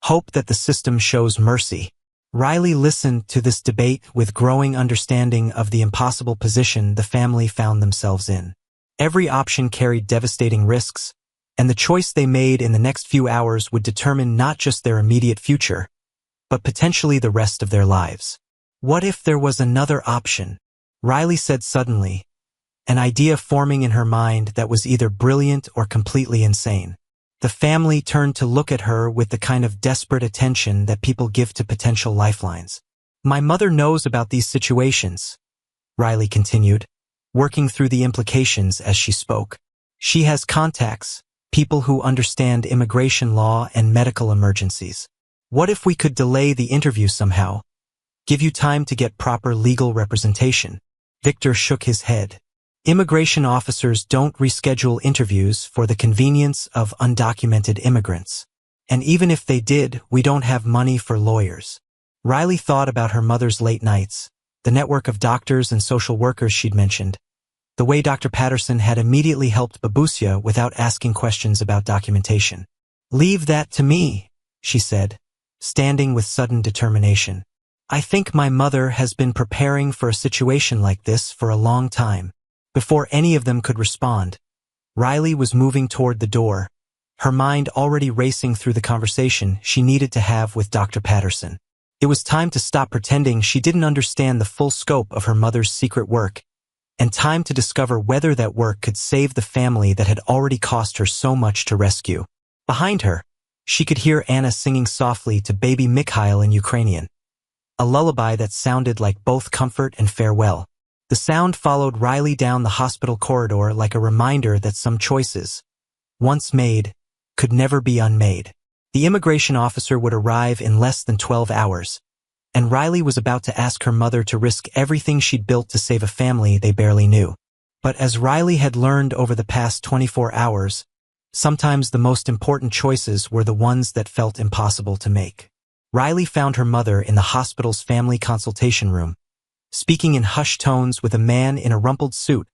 hope that the system shows mercy. Riley listened to this debate with growing understanding of the impossible position the family found themselves in. Every option carried devastating risks, and the choice they made in the next few hours would determine not just their immediate future, but potentially the rest of their lives. What if there was another option? Riley said suddenly, an idea forming in her mind that was either brilliant or completely insane. The family turned to look at her with the kind of desperate attention that people give to potential lifelines. My mother knows about these situations, Riley continued, working through the implications as she spoke. She has contacts, people who understand immigration law and medical emergencies. What if we could delay the interview somehow? Give you time to get proper legal representation. Victor shook his head. Immigration officers don't reschedule interviews for the convenience of undocumented immigrants. And even if they did, we don't have money for lawyers. Riley thought about her mother's late nights, the network of doctors and social workers she'd mentioned, the way Dr. Patterson had immediately helped Babusia without asking questions about documentation. Leave that to me, she said, standing with sudden determination. I think my mother has been preparing for a situation like this for a long time. Before any of them could respond, Riley was moving toward the door, her mind already racing through the conversation she needed to have with Dr. Patterson. It was time to stop pretending she didn't understand the full scope of her mother's secret work, and time to discover whether that work could save the family that had already cost her so much to rescue. Behind her, she could hear Anna singing softly to baby Mikhail in Ukrainian, a lullaby that sounded like both comfort and farewell. The sound followed Riley down the hospital corridor like a reminder that some choices, once made, could never be unmade. The immigration officer would arrive in less than 12 hours, and Riley was about to ask her mother to risk everything she'd built to save a family they barely knew. But as Riley had learned over the past 24 hours, sometimes the most important choices were the ones that felt impossible to make. Riley found her mother in the hospital's family consultation room, speaking in hushed tones with a man in a rumpled suit,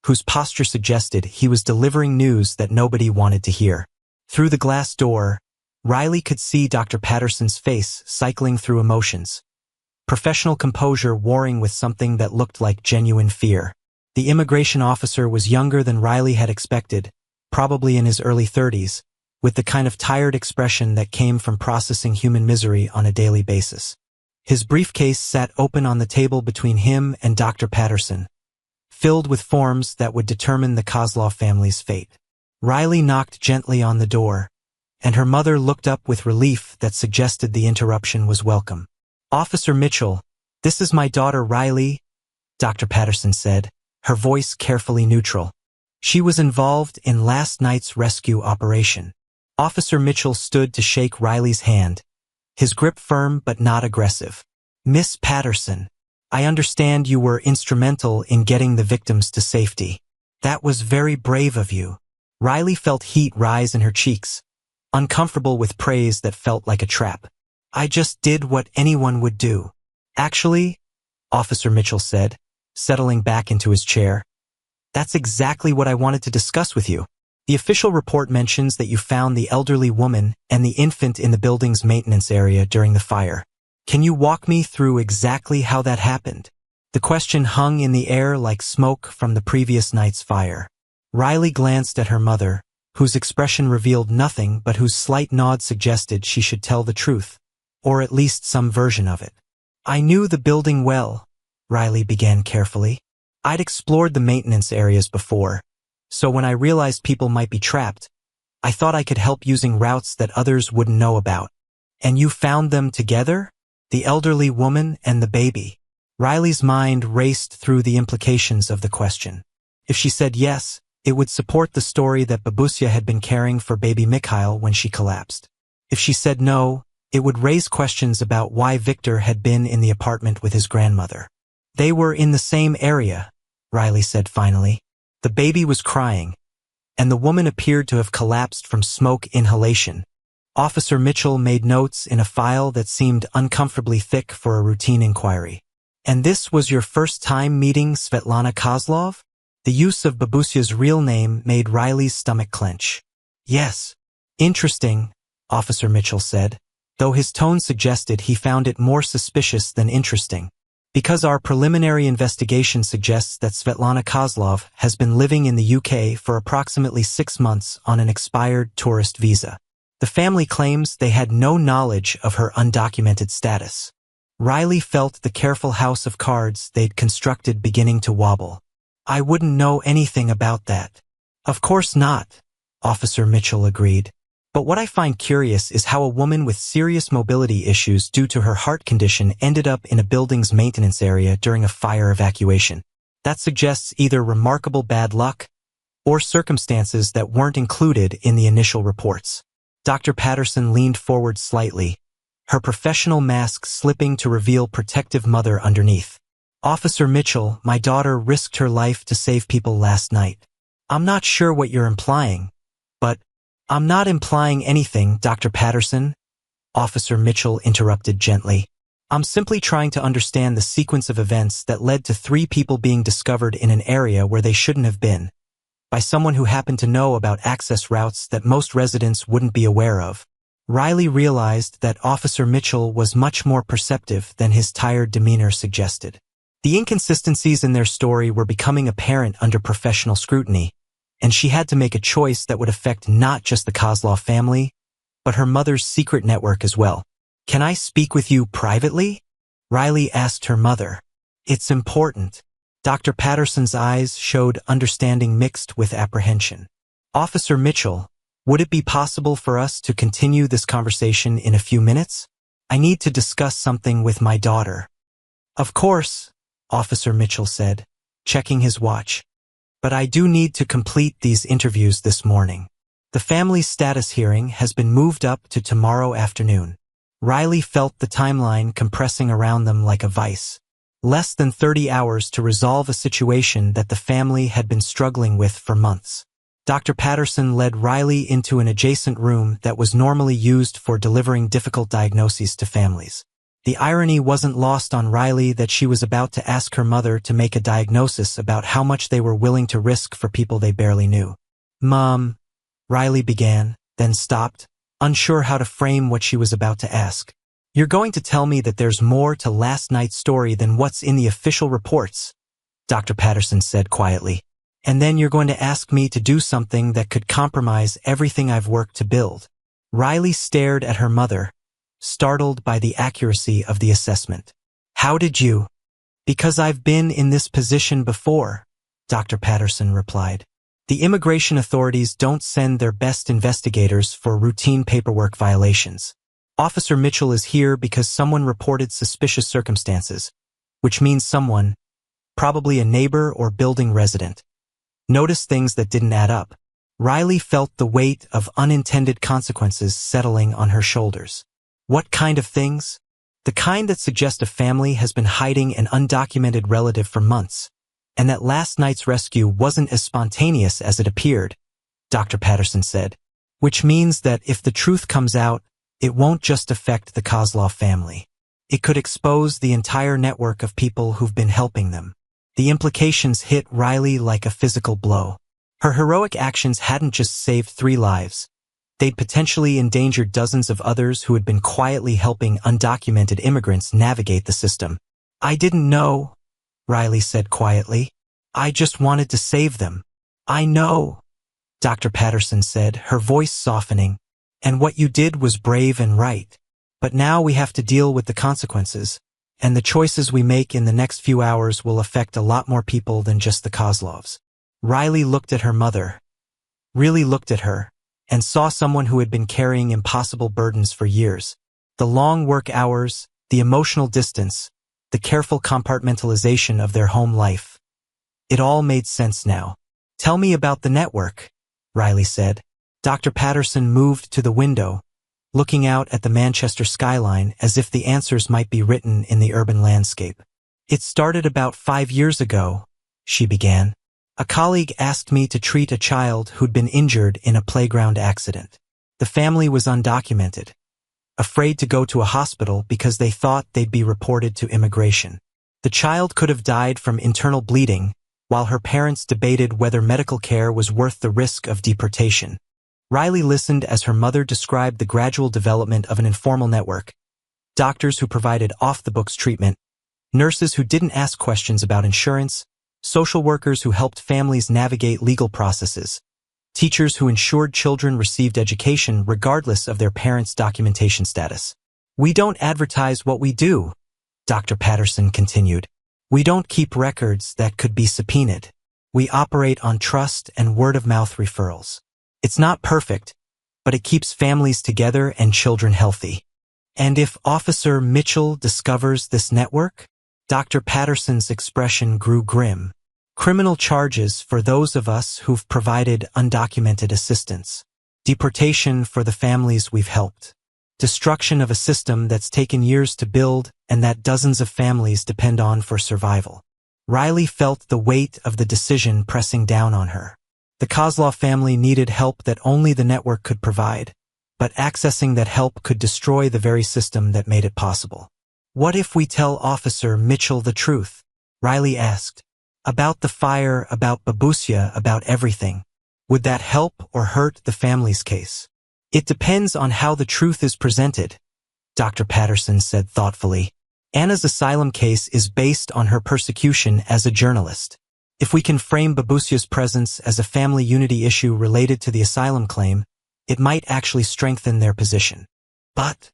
whose posture suggested he was delivering news that nobody wanted to hear. Through the glass door, Riley could see Dr. Patterson's face cycling through emotions, professional composure warring with something that looked like genuine fear. The immigration officer was younger than Riley had expected, probably in his early 30s, with the kind of tired expression that came from processing human misery on a daily basis. His briefcase sat open on the table between him and Dr. Patterson, filled with forms that would determine the Kozlov family's fate. Riley knocked gently on the door, and her mother looked up with relief that suggested the interruption was welcome. Officer Mitchell, this is my daughter Riley, Dr. Patterson said, her voice carefully neutral. She was involved in last night's rescue operation. Officer Mitchell stood to shake Riley's hand, his grip firm but not aggressive. Miss Patterson, I understand you were instrumental in getting the victims to safety. That was very brave of you. Riley felt heat rise in her cheeks, uncomfortable with praise that felt like a trap. I just did what anyone would do. Actually, Officer Mitchell said, settling back into his chair, that's exactly what I wanted to discuss with you. The official report mentions that you found the elderly woman and the infant in the building's maintenance area during the fire. Can you walk me through exactly how that happened? The question hung in the air like smoke from the previous night's fire. Riley glanced at her mother, whose expression revealed nothing but whose slight nod suggested she should tell the truth, or at least some version of it. I knew the building well, Riley began carefully. I'd explored the maintenance areas before, so when I realized people might be trapped, I thought I could help using routes that others wouldn't know about. And you found them together? The elderly woman and the baby. Riley's mind raced through the implications of the question. If she said yes, it would support the story that Babusia had been caring for baby Mikhail when she collapsed. If she said no, It would raise questions about why Victor had been in the apartment with his grandmother. They were in the same area, Riley said finally. The baby was crying, and the woman appeared to have collapsed from smoke inhalation. Officer Mitchell made notes in a file that seemed uncomfortably thick for a routine inquiry. And this was your first time meeting Svetlana Kozlov? The use of Babusya's real name made Riley's stomach clench. Yes. Interesting, Officer Mitchell said, though his tone suggested he found it more suspicious than interesting. Because our preliminary investigation suggests that Svetlana Kozlov has been living in the UK for approximately 6 months on an expired tourist visa. The family claims they had no knowledge of her undocumented status. Riley felt the careful house of cards they'd constructed beginning to wobble. I wouldn't know anything about that. Of course not, Officer Mitchell agreed. But what I find curious is how a woman with serious mobility issues due to her heart condition ended up in a building's maintenance area during a fire evacuation. That suggests either remarkable bad luck or circumstances that weren't included in the initial reports. Dr. Patterson leaned forward slightly, her professional mask slipping to reveal protective mother underneath. Officer Mitchell, my daughter risked her life to save people last night. I'm not sure what you're implying, but I'm not implying anything, Dr. Patterson, Officer Mitchell interrupted gently. I'm simply trying to understand the sequence of events that led to 3 people being discovered in an area where they shouldn't have been, by someone who happened to know about access routes that most residents wouldn't be aware of. Riley realized that Officer Mitchell was much more perceptive than his tired demeanor suggested. The inconsistencies in their story were becoming apparent under professional scrutiny, and she had to make a choice that would affect not just the Kozlov family, but her mother's secret network as well. Can I speak with you privately? Riley asked her mother. It's important. Dr. Patterson's eyes showed understanding mixed with apprehension. Officer Mitchell, would it be possible for us to continue this conversation in a few minutes? I need to discuss something with my daughter. Of course, Officer Mitchell said, checking his watch. But I do need to complete these interviews this morning. The family's status hearing has been moved up to tomorrow afternoon. Riley felt the timeline compressing around them like a vice. Less than 30 hours to resolve a situation that the family had been struggling with for months. Dr. Patterson led Riley into an adjacent room that was normally used for delivering difficult diagnoses to families. The irony wasn't lost on Riley that she was about to ask her mother to make a diagnosis about how much they were willing to risk for people they barely knew. Mom, Riley began, then stopped, unsure how to frame what she was about to ask. You're going to tell me that there's more to last night's story than what's in the official reports, Dr. Patterson said quietly. And then you're going to ask me to do something that could compromise everything I've worked to build. Riley stared at her mother, startled by the accuracy of the assessment. How did you? Because I've been in this position before, Dr. Patterson replied. The immigration authorities don't send their best investigators for routine paperwork violations. Officer Mitchell is here because someone reported suspicious circumstances, which means someone, probably a neighbor or building resident, noticed things that didn't add up. Riley felt the weight of unintended consequences settling on her shoulders. What kind of things? The kind that suggest a family has been hiding an undocumented relative for months, and that last night's rescue wasn't as spontaneous as it appeared, Dr. Patterson said, which means that if the truth comes out, it won't just affect the Kozlov family. It could expose the entire network of people who've been helping them. The implications hit Riley like a physical blow. Her heroic actions hadn't just saved 3 lives. They'd potentially endangered dozens of others who had been quietly helping undocumented immigrants navigate the system. I didn't know, Riley said quietly. I just wanted to save them. I know, Dr. Patterson said, her voice softening. And what you did was brave and right. But now we have to deal with the consequences, and the choices we make in the next few hours will affect a lot more people than just the Kozlovs. Riley looked at her mother, really looked at her, and saw someone who had been carrying impossible burdens for years. The long work hours, the emotional distance, the careful compartmentalization of their home life. It all made sense now. Tell me about the network, Riley said. Dr. Patterson moved to the window, looking out at the Manchester skyline as if the answers might be written in the urban landscape. "It started about 5 years ago," she began. "A colleague asked me to treat a child who'd been injured in a playground accident. The family was undocumented, afraid to go to a hospital because they thought they'd be reported to immigration. The child could have died from internal bleeding, while her parents debated whether medical care was worth the risk of deportation." Riley listened as her mother described the gradual development of an informal network: doctors who provided off-the-books treatment, nurses who didn't ask questions about insurance, social workers who helped families navigate legal processes, teachers who ensured children received education regardless of their parents' documentation status. "We don't advertise what we do," Dr. Patterson continued. "We don't keep records that could be subpoenaed. We operate on trust and word-of-mouth referrals. It's not perfect, but it keeps families together and children healthy." "And if Officer Mitchell discovers this network?" Dr. Patterson's expression grew grim. "Criminal charges for those of us who've provided undocumented assistance. Deportation for the families we've helped. Destruction of a system that's taken years to build and that dozens of families depend on for survival." Riley felt the weight of the decision pressing down on her. The Kozlov family needed help that only the network could provide, but accessing that help could destroy the very system that made it possible. "What if we tell Officer Mitchell the truth?" Riley asked. "About the fire, about Babushka, about everything. Would that help or hurt the family's case?" "It depends on how the truth is presented," Dr. Patterson said thoughtfully. "Anna's asylum case is based on her persecution as a journalist. If we can frame Babushka's presence as a family unity issue related to the asylum claim, it might actually strengthen their position. But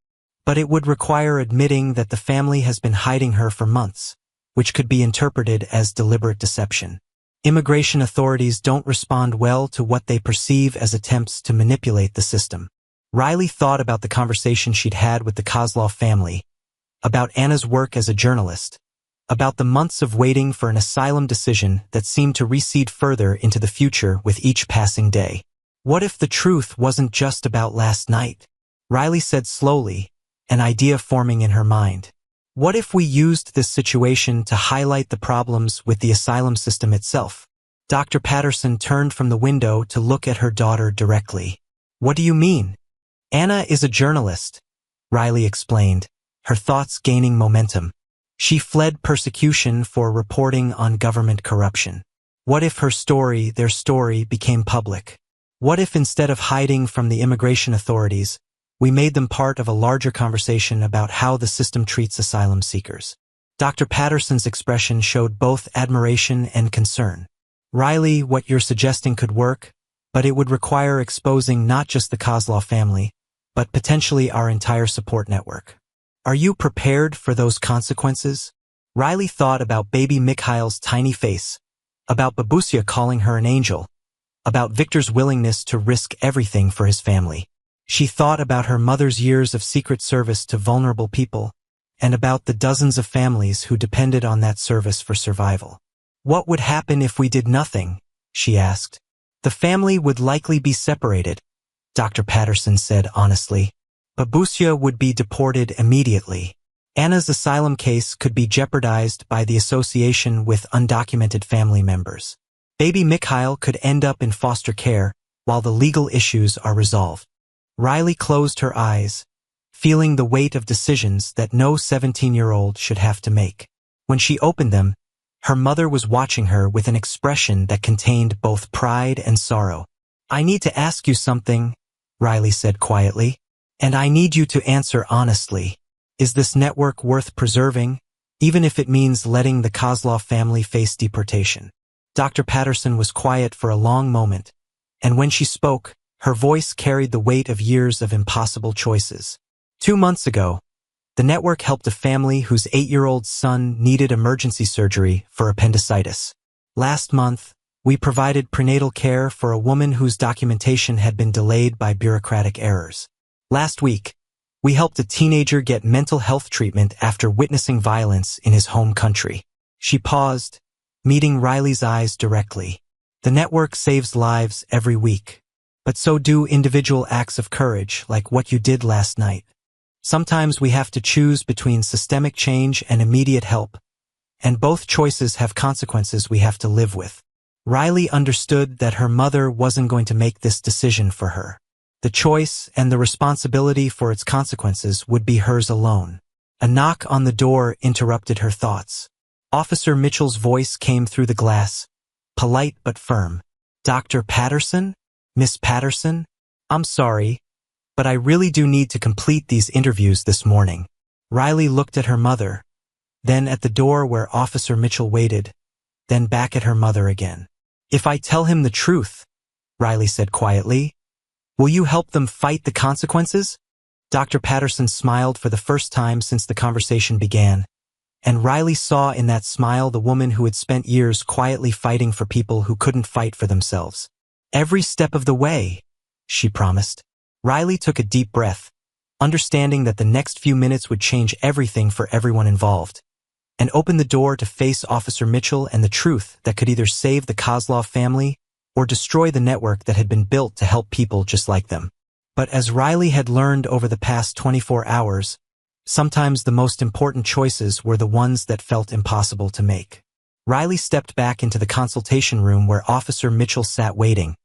it would require admitting that the family has been hiding her for months, which could be interpreted as deliberate deception. Immigration authorities don't respond well to what they perceive as attempts to manipulate the system." Riley thought about the conversation she'd had with the Kozlov family, about Anna's work as a journalist, about the months of waiting for an asylum decision that seemed to recede further into the future with each passing day. "What if the truth wasn't just about last night?" Riley said slowly, an idea forming in her mind. "What if we used this situation to highlight the problems with the asylum system itself?" Dr. Patterson turned from the window to look at her daughter directly. "What do you mean?" "Anna is a journalist," Riley explained, her thoughts gaining momentum. "She fled persecution for reporting on government corruption. What if her story, their story, became public? What if instead of hiding from the immigration authorities, we made them part of a larger conversation about how the system treats asylum seekers?" Dr. Patterson's expression showed both admiration and concern. "Riley, what you're suggesting could work, but it would require exposing not just the Kozlov family, but potentially our entire support network. Are you prepared for those consequences?" Riley thought about baby Mikhail's tiny face, about Babushka calling her an angel, about Victor's willingness to risk everything for his family. She thought about her mother's years of secret service to vulnerable people, and about the dozens of families who depended on that service for survival. "What would happen if we did nothing?" she asked. "The family would likely be separated," Dr. Patterson said honestly. "Babushka would be deported immediately. Anna's asylum case could be jeopardized by the association with undocumented family members. Baby Mikhail could end up in foster care while the legal issues are resolved." Riley closed her eyes, feeling the weight of decisions that no 17-year-old should have to make. When she opened them, her mother was watching her with an expression that contained both pride and sorrow. "I need to ask you something," Riley said quietly, "and I need you to answer honestly. Is this network worth preserving, even if it means letting the Kozlov family face deportation?" Dr. Patterson was quiet for a long moment, and when she spoke, her voice carried the weight of years of impossible choices. 2 months ago, the network helped a family whose 8-year-old son needed emergency surgery for appendicitis. Last month, we provided prenatal care for a woman whose documentation had been delayed by bureaucratic errors. Last week, we helped a teenager get mental health treatment after witnessing violence in his home country. She paused, meeting Riley's eyes directly. "The network saves lives every week. But so do individual acts of courage, like what you did last night. Sometimes we have to choose between systemic change and immediate help, and both choices have consequences we have to live with. Riley understood that her mother wasn't going to make this decision for her. The choice and the responsibility for its consequences would be hers alone. A knock on the door interrupted her thoughts. Officer Mitchell's voice came through the glass, polite but firm. "Dr. Patterson? Miss Patterson? I'm sorry, but I really do need to complete these interviews this morning." Riley looked at her mother, then at the door where Officer Mitchell waited, then back at her mother again. "If I tell him the truth," Riley said quietly, "will you help them fight the consequences?" Dr. Patterson smiled for the first time since the conversation began, and Riley saw in that smile the woman who had spent years quietly fighting for people who couldn't fight for themselves. "Every step of the way," she promised. Riley took a deep breath, understanding that the next few minutes would change everything for everyone involved, and opened the door to face Officer Mitchell and the truth that could either save the Kozlov family or destroy the network that had been built to help people just like them. But as Riley had learned over the past 24 hours, sometimes the most important choices were the ones that felt impossible to make. Riley stepped back into the consultation room where Officer Mitchell sat waiting,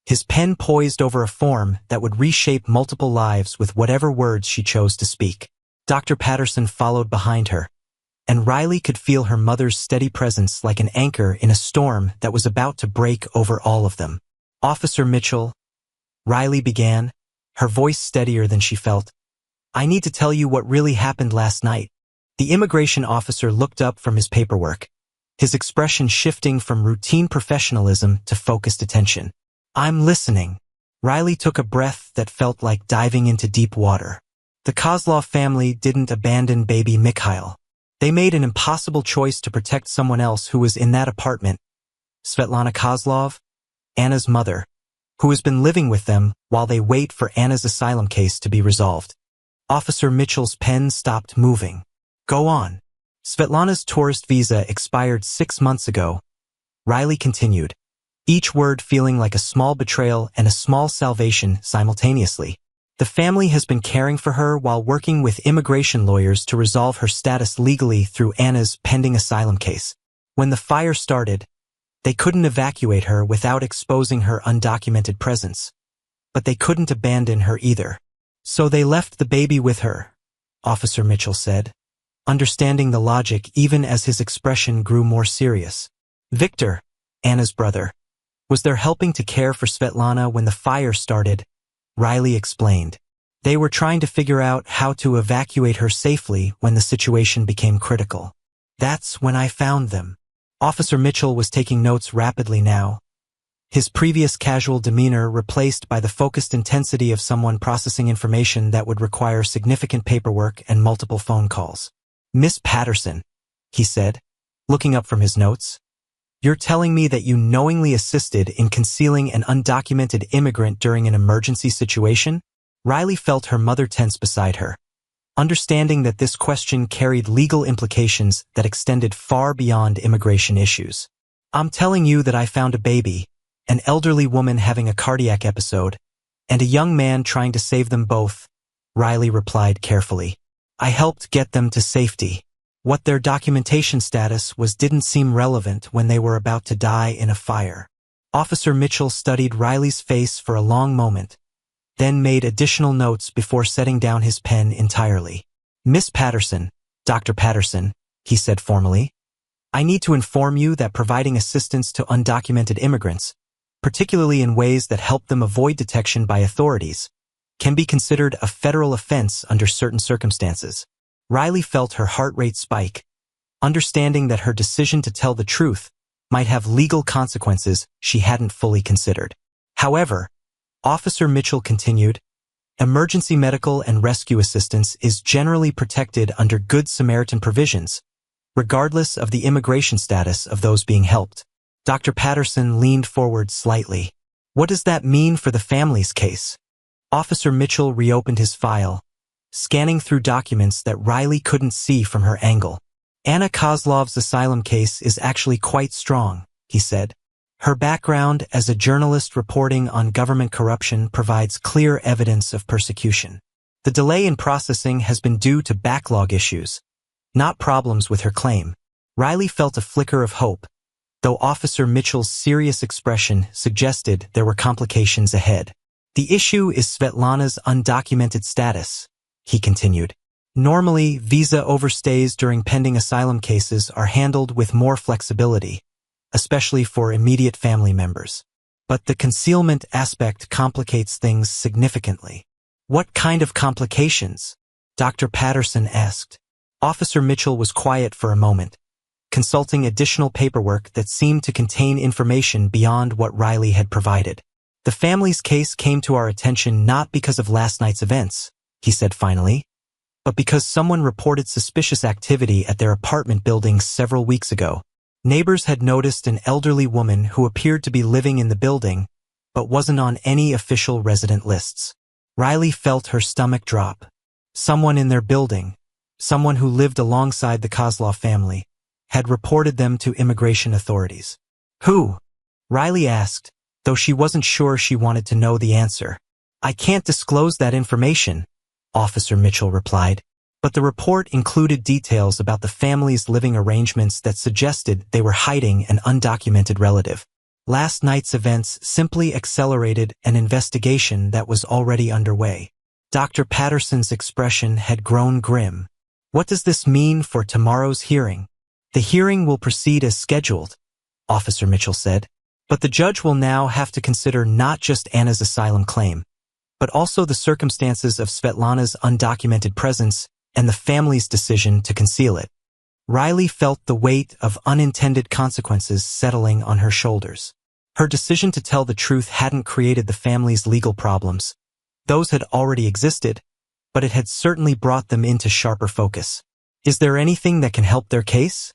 his pen poised over a form that would reshape multiple lives with whatever words she chose to speak. Dr. Patterson followed behind her, and Riley could feel her mother's steady presence like an anchor in a storm that was about to break over all of them. "Officer Mitchell," Riley began, her voice steadier than she felt, "I need to tell you what really happened last night." The immigration officer looked up from his paperwork, his expression shifting from routine professionalism to focused attention. "I'm listening." Riley took a breath that felt like diving into deep water. The Kozlov family didn't abandon baby Mikhail. They made an impossible choice to protect someone else who was in that apartment, Svetlana Kozlov, Anna's mother, who has been living with them while they wait for Anna's asylum case to be resolved. Officer Mitchell's pen stopped moving. "Go on." "Svetlana's tourist visa expired 6 months ago," Riley continued, each word feeling like a small betrayal and a small salvation simultaneously. "The family has been caring for her while working with immigration lawyers to resolve her status legally through Anna's pending asylum case. When the fire started, they couldn't evacuate her without exposing her undocumented presence. But they couldn't abandon her either. So they left the baby with her," Officer Mitchell said, understanding the logic even as his expression grew more serious. "Victor, Anna's brother, was there helping to care for Svetlana when the fire started," Riley explained. "They were trying to figure out how to evacuate her safely when the situation became critical. That's when I found them." Officer Mitchell was taking notes rapidly now, his previous casual demeanor replaced by the focused intensity of someone processing information that would require significant paperwork and multiple phone calls. "Miss Patterson," he said, looking up from his notes, "you're telling me that you knowingly assisted in concealing an undocumented immigrant during an emergency situation?" Riley felt her mother tense beside her, understanding that this question carried legal implications that extended far beyond immigration issues. "I'm telling you that I found a baby, an elderly woman having a cardiac episode, and a young man trying to save them both," Riley replied carefully. "I helped get them to safety. What their documentation status was didn't seem relevant when they were about to die in a fire." Officer Mitchell studied Riley's face for a long moment, then made additional notes before setting down his pen entirely. "Miss Patterson, Dr. Patterson," he said formally, "I need to inform you that providing assistance to undocumented immigrants, particularly in ways that help them avoid detection by authorities, can be considered a federal offense under certain circumstances." Riley felt her heart rate spike, understanding that her decision to tell the truth might have legal consequences she hadn't fully considered. However, Officer Mitchell continued, "Emergency medical and rescue assistance is generally protected under Good Samaritan provisions, regardless of the immigration status of those being helped." Dr. Patterson leaned forward slightly. "What does that mean for the family's case?" Officer Mitchell reopened his file, scanning through documents that Riley couldn't see from her angle. "Anna Kozlov's asylum case is actually quite strong," he said. Her background as a journalist reporting on government corruption provides clear evidence of persecution. The delay in processing has been due to backlog issues, not problems with her claim. Riley felt a flicker of hope, though Officer Mitchell's serious expression suggested there were complications ahead. The issue is Svetlana's undocumented status, he continued. Normally, visa overstays during pending asylum cases are handled with more flexibility, especially for immediate family members. But the concealment aspect complicates things significantly. What kind of complications? Dr. Patterson asked. Officer Mitchell was quiet for a moment, consulting additional paperwork that seemed to contain information beyond what Riley had provided. The family's case came to our attention not because of last night's events, he said finally, but because someone reported suspicious activity at their apartment building several weeks ago. Neighbors had noticed an elderly woman who appeared to be living in the building, but wasn't on any official resident lists. Riley felt her stomach drop. Someone in their building, someone who lived alongside the Kozlov family, had reported them to immigration authorities. Who? Riley asked, though she wasn't sure she wanted to know the answer. I can't disclose that information, Officer Mitchell replied, but the report included details about the family's living arrangements that suggested they were hiding an undocumented relative. Last night's events simply accelerated an investigation that was already underway. Dr. Patterson's expression had grown grim. What does this mean for tomorrow's hearing? The hearing will proceed as scheduled, Officer Mitchell said, but the judge will now have to consider not just Anna's asylum claim, but also the circumstances of Svetlana's undocumented presence and the family's decision to conceal it. Riley felt the weight of unintended consequences settling on her shoulders. Her decision to tell the truth hadn't created the family's legal problems. Those had already existed, but it had certainly brought them into sharper focus. Is there anything that can help their case?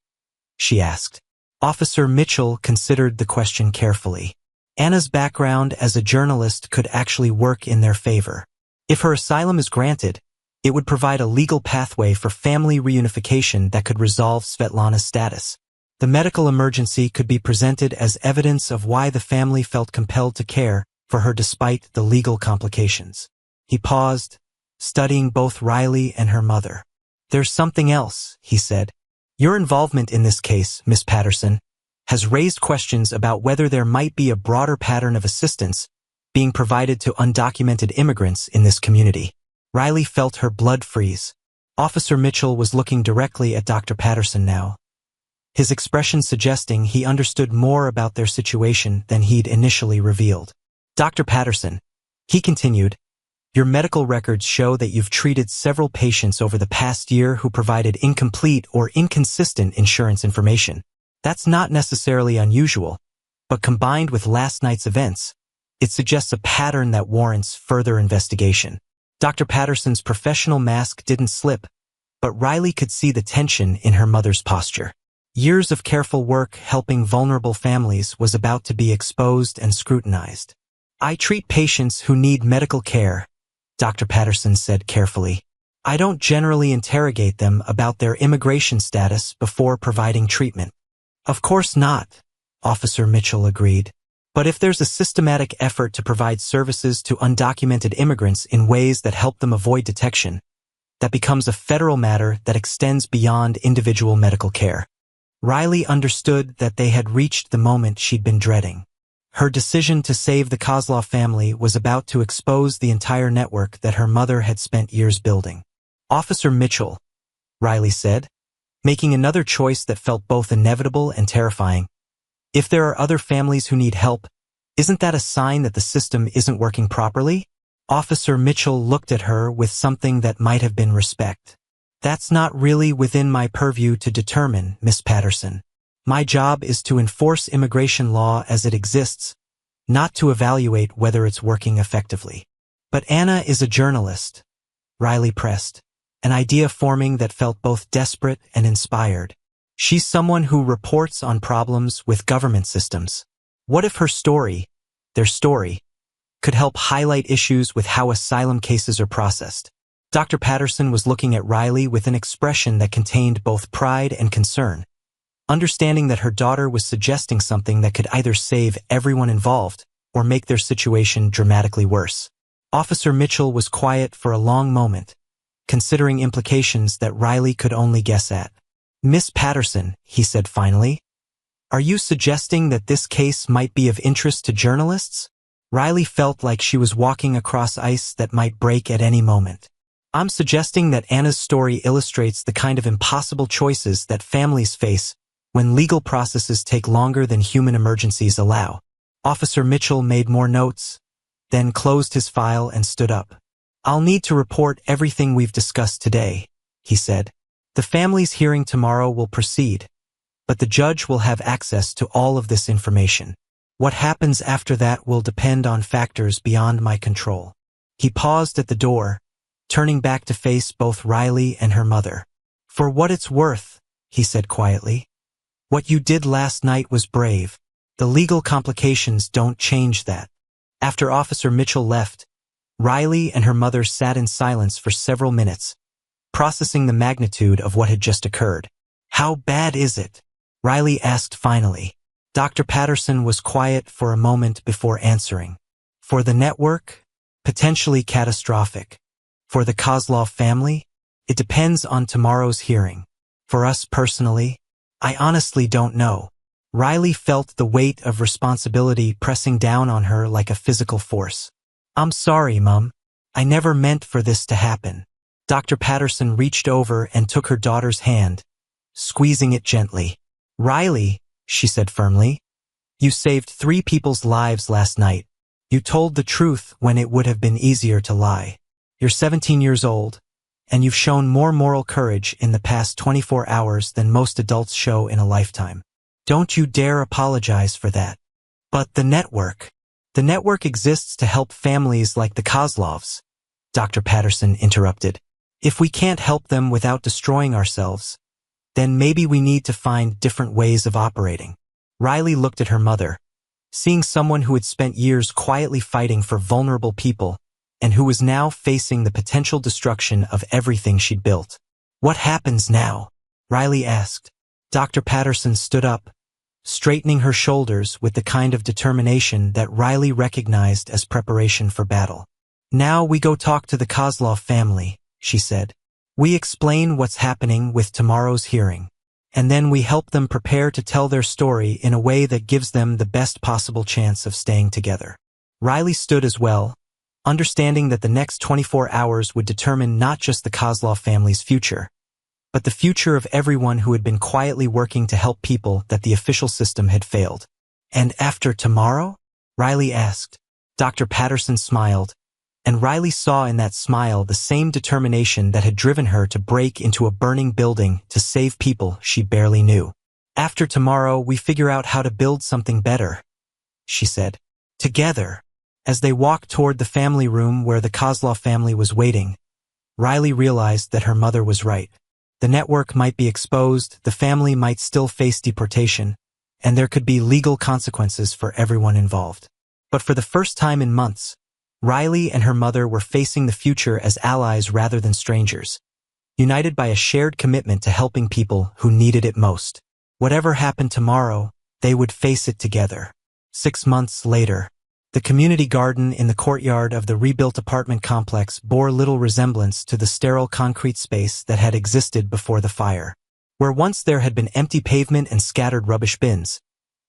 She asked. Officer Mitchell considered the question carefully. Anna's background as a journalist could actually work in their favor. If her asylum is granted, it would provide a legal pathway for family reunification that could resolve Svetlana's status. The medical emergency could be presented as evidence of why the family felt compelled to care for her despite the legal complications. He paused, studying both Riley and her mother. There's something else, he said. Your involvement in this case, Miss Patterson, has raised questions about whether there might be a broader pattern of assistance being provided to undocumented immigrants in this community. Riley felt her blood freeze. Officer Mitchell was looking directly at Dr. Patterson now, his expression suggesting he understood more about their situation than he'd initially revealed. Dr. Patterson, he continued, your medical records show that you've treated several patients over the past year who provided incomplete or inconsistent insurance information. That's not necessarily unusual, but combined with last night's events, it suggests a pattern that warrants further investigation. Dr. Patterson's professional mask didn't slip, but Riley could see the tension in her mother's posture. Years of careful work helping vulnerable families was about to be exposed and scrutinized. I treat patients who need medical care, Dr. Patterson said carefully. I don't generally interrogate them about their immigration status before providing treatment. Of course not, Officer Mitchell agreed. But if there's a systematic effort to provide services to undocumented immigrants in ways that help them avoid detection, that becomes a federal matter that extends beyond individual medical care. Riley understood that they had reached the moment she'd been dreading. Her decision to save the Kozlov family was about to expose the entire network that her mother had spent years building. Officer Mitchell, Riley said, making another choice that felt both inevitable and terrifying. If there are other families who need help, isn't that a sign that the system isn't working properly? Officer Mitchell looked at her with something that might have been respect. That's not really within my purview to determine, Miss Patterson. My job is to enforce immigration law as it exists, not to evaluate whether it's working effectively. But Anna is a journalist, Riley pressed, an idea forming that felt both desperate and inspired. She's someone who reports on problems with government systems. What if her story, their story, could help highlight issues with how asylum cases are processed? Dr. Patterson was looking at Riley with an expression that contained both pride and concern. understanding that her daughter was suggesting something that could either save everyone involved or make their situation dramatically worse. Officer Mitchell was quiet for a long moment, considering implications that Riley could only guess at. "Miss Patterson," he said finally, "are you suggesting that this case might be of interest to journalists?" Riley felt like she was walking across ice that might break at any moment. "I'm suggesting that Anna's story illustrates the kind of impossible choices that families face when legal processes take longer than human emergencies allow." Officer Mitchell made more notes, then closed his file and stood up. "I'll need to report everything we've discussed today," he said. "The family's hearing tomorrow will proceed, but the judge will have access to all of this information. What happens after that will depend on factors beyond my control." He paused at the door, turning back to face both Riley and her mother. "For what it's worth," he said quietly, "what you did last night was brave. The legal complications don't change that." After Officer Mitchell left, Riley and her mother sat in silence for several minutes, processing the magnitude of what had just occurred. "How bad is it?" Riley asked finally. Dr. Patterson was quiet for a moment before answering. "For the network, potentially catastrophic. For the Kozlov family, it depends on tomorrow's hearing. For us personally, I honestly don't know." Riley felt the weight of responsibility pressing down on her like a physical force. "I'm sorry, Mum. I never meant for this to happen." Dr. Patterson reached over and took her daughter's hand, squeezing it gently. "Riley," she said firmly, "you saved 3 people's lives last night. You told the truth when it would have been easier to lie. You're 17 years old, and you've shown more moral courage in the past 24 hours than most adults show in a lifetime. Don't you dare apologize for that." "But the network exists to help families like the Kozlovs," Dr. Patterson interrupted. "If we can't help them without destroying ourselves, then maybe we need to find different ways of operating." Riley looked at her mother, seeing someone who had spent years quietly fighting for vulnerable people and who was now facing the potential destruction of everything she'd built. "What happens now?" Riley asked. Dr. Patterson stood up, straightening her shoulders with the kind of determination that Riley recognized as preparation for battle. "Now we go talk to the Kozlov family," she said. "We explain what's happening with tomorrow's hearing, and then we help them prepare to tell their story in a way that gives them the best possible chance of staying together." Riley stood as well, understanding that the next 24 hours would determine not just the Kozlov family's future, but the future of everyone who had been quietly working to help people that the official system had failed. "And after tomorrow?" Riley asked. Dr. Patterson smiled, and Riley saw in that smile the same determination that had driven her to break into a burning building to save people she barely knew. "After tomorrow, we figure out how to build something better," she said. "Together." As they walked toward the family room where the Kozlov family was waiting, Riley realized that her mother was right. The network might be exposed, the family might still face deportation, and there could be legal consequences for everyone involved. But for the first time in months, Riley and her mother were facing the future as allies rather than strangers, united by a shared commitment to helping people who needed it most. Whatever happened tomorrow, they would face it together. 6 months later, the community garden in the courtyard of the rebuilt apartment complex bore little resemblance to the sterile concrete space that had existed before the fire. Where once there had been empty pavement and scattered rubbish bins,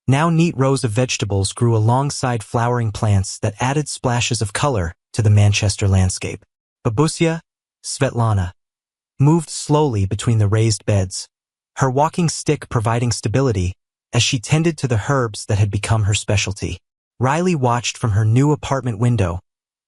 now neat rows of vegetables grew alongside flowering plants that added splashes of color to the Manchester landscape. Babusia, Svetlana, moved slowly between the raised beds, her walking stick providing stability as she tended to the herbs that had become her specialty. Riley watched from her new apartment window,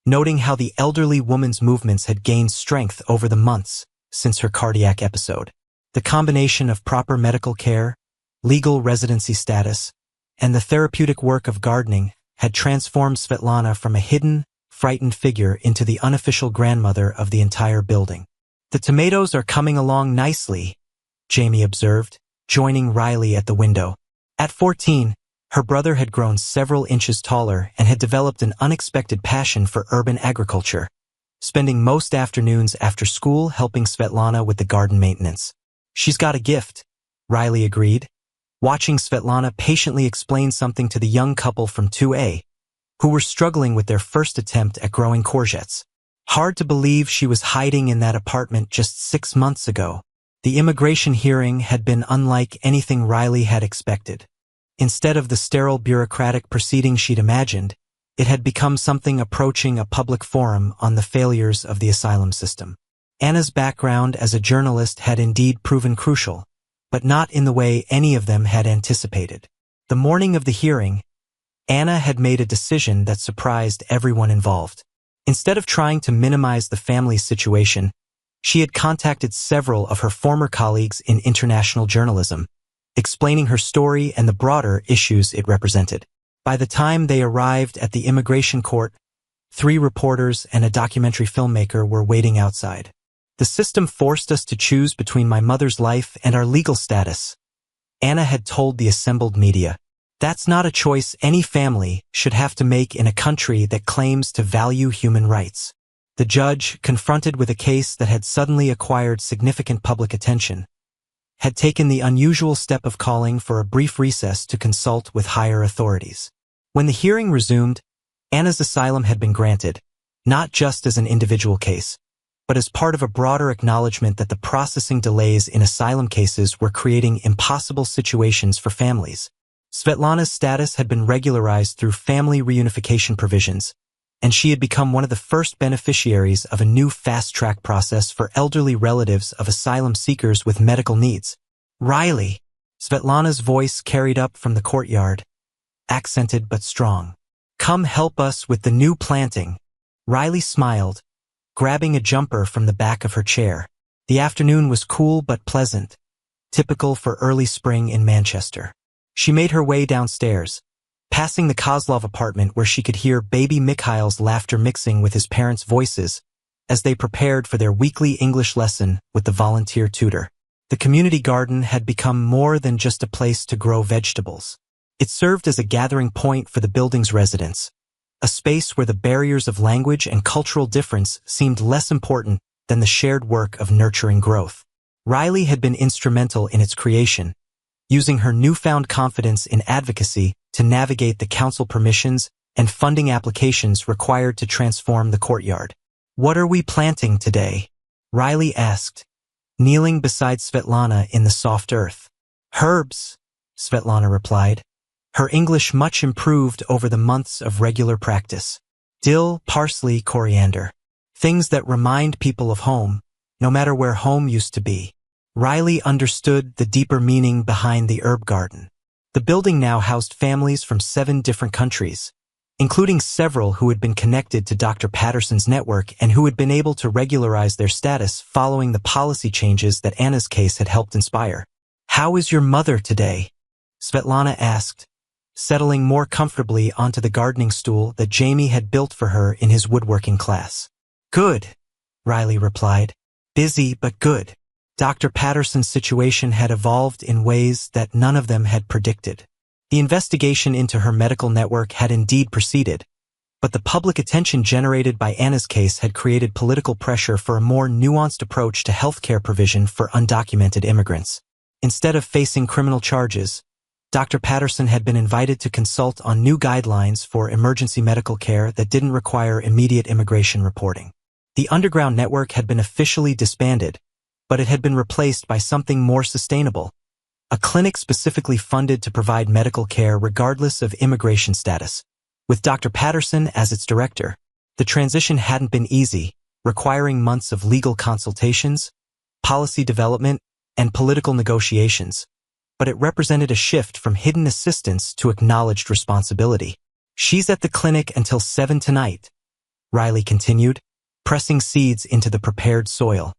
noting how the elderly woman's movements had gained strength over the months since her cardiac episode. The combination of proper medical care, legal residency status, and the therapeutic work of gardening had transformed Svetlana from a hidden, frightened figure into the unofficial grandmother of the entire building. "The tomatoes are coming along nicely," Jamie observed, joining Riley at the window. At 14, her brother had grown several inches taller and had developed an unexpected passion for urban agriculture, spending most afternoons after school helping Svetlana with the garden maintenance. "She's got a gift," Riley agreed, watching Svetlana patiently explain something to the young couple from 2A, who were struggling with their first attempt at growing courgettes. Hard to believe she was hiding in that apartment just 6 months ago. The immigration hearing had been unlike anything Riley had expected. Instead of the sterile bureaucratic proceeding she'd imagined, it had become something approaching a public forum on the failures of the asylum system. Anna's background as a journalist had indeed proven crucial, but not in the way any of them had anticipated. The morning of the hearing, Anna had made a decision that surprised everyone involved. Instead of trying to minimize the family's situation, she had contacted several of her former colleagues in international journalism, explaining her story and the broader issues it represented. By the time they arrived at the immigration court, 3 reporters and a documentary filmmaker were waiting outside. The system forced us to choose between my mother's life and our legal status, Anna had told the assembled media. That's not a choice any family should have to make in a country that claims to value human rights. The judge, confronted with a case that had suddenly acquired significant public attention, had taken the unusual step of calling for a brief recess to consult with higher authorities. When the hearing resumed, Anna's asylum had been granted, not just as an individual case, but as part of a broader acknowledgement that the processing delays in asylum cases were creating impossible situations for families. Svetlana's status had been regularized through family reunification provisions, and she had become one of the first beneficiaries of a new fast-track process for elderly relatives of asylum seekers with medical needs. Riley, Svetlana's voice carried up from the courtyard, accented but strong. Come help us with the new planting. Riley smiled, grabbing a jumper from the back of her chair. The afternoon was cool but pleasant, typical for early spring in Manchester. She made her way downstairs, passing the Kozlov apartment where she could hear baby Mikhail's laughter mixing with his parents' voices as they prepared for their weekly English lesson with the volunteer tutor. The community garden had become more than just a place to grow vegetables. It served as a gathering point for the building's residents, a space where the barriers of language and cultural difference seemed less important than the shared work of nurturing growth. Riley had been instrumental in its creation, using her newfound confidence in advocacy to navigate the council permissions and funding applications required to transform the courtyard. What are we planting today? Riley asked, kneeling beside Svetlana in the soft earth. Herbs, Svetlana replied, her English much improved over the months of regular practice. Dill, parsley, coriander. Things that remind people of home, no matter where home used to be. Riley understood the deeper meaning behind the herb garden. The building now housed families from 7 different countries, including several who had been connected to Dr. Patterson's network and who had been able to regularize their status following the policy changes that Anna's case had helped inspire. How is your mother today? Svetlana asked, settling more comfortably onto the gardening stool that Jamie had built for her in his woodworking class. Good, Riley replied. Busy but good. Dr. Patterson's situation had evolved in ways that none of them had predicted. The investigation into her medical network had indeed proceeded, but the public attention generated by Anna's case had created political pressure for a more nuanced approach to healthcare provision for undocumented immigrants. Instead of facing criminal charges, Dr. Patterson had been invited to consult on new guidelines for emergency medical care that didn't require immediate immigration reporting. The underground network had been officially disbanded, but it had been replaced by something more sustainable, a clinic specifically funded to provide medical care regardless of immigration status. With Dr. Patterson as its director, the transition hadn't been easy, requiring months of legal consultations, policy development, and political negotiations, but it represented a shift from hidden assistance to acknowledged responsibility. She's at the clinic until 7 tonight, Riley continued, pressing seeds into the prepared soil.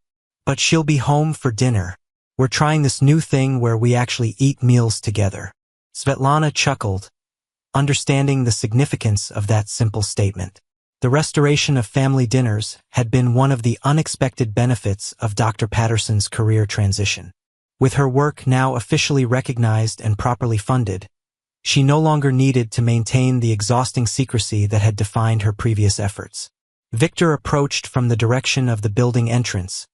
But she'll be home for dinner. We're trying this new thing where we actually eat meals together. Svetlana chuckled, understanding the significance of that simple statement. The restoration of family dinners had been one of the unexpected benefits of Dr. Patterson's career transition. With her work now officially recognized and properly funded, she no longer needed to maintain the exhausting secrecy that had defined her previous efforts. Victor approached from the direction of the building entrance,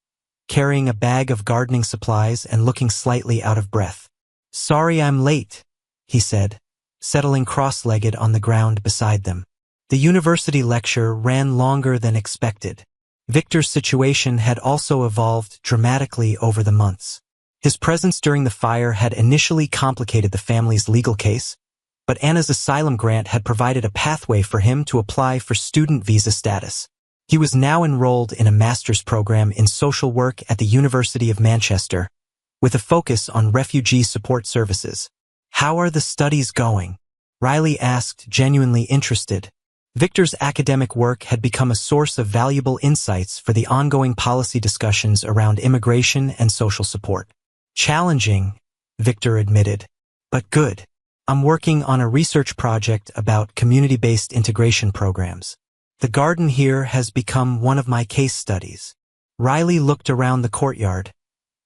carrying a bag of gardening supplies and looking slightly out of breath. "Sorry I'm late," he said, settling cross-legged on the ground beside them. The university lecture ran longer than expected. Victor's situation had also evolved dramatically over the months. His presence during the fire had initially complicated the family's legal case, but Anna's asylum grant had provided a pathway for him to apply for student visa status. He was now enrolled in a master's program in social work at the University of Manchester, with a focus on refugee support services. "How are the studies going?" Riley asked, genuinely interested. Victor's academic work had become a source of valuable insights for the ongoing policy discussions around immigration and social support. "Challenging," Victor admitted, "but good. I'm working on a research project about community-based integration programs. The garden here has become one of my case studies." Riley looked around the courtyard,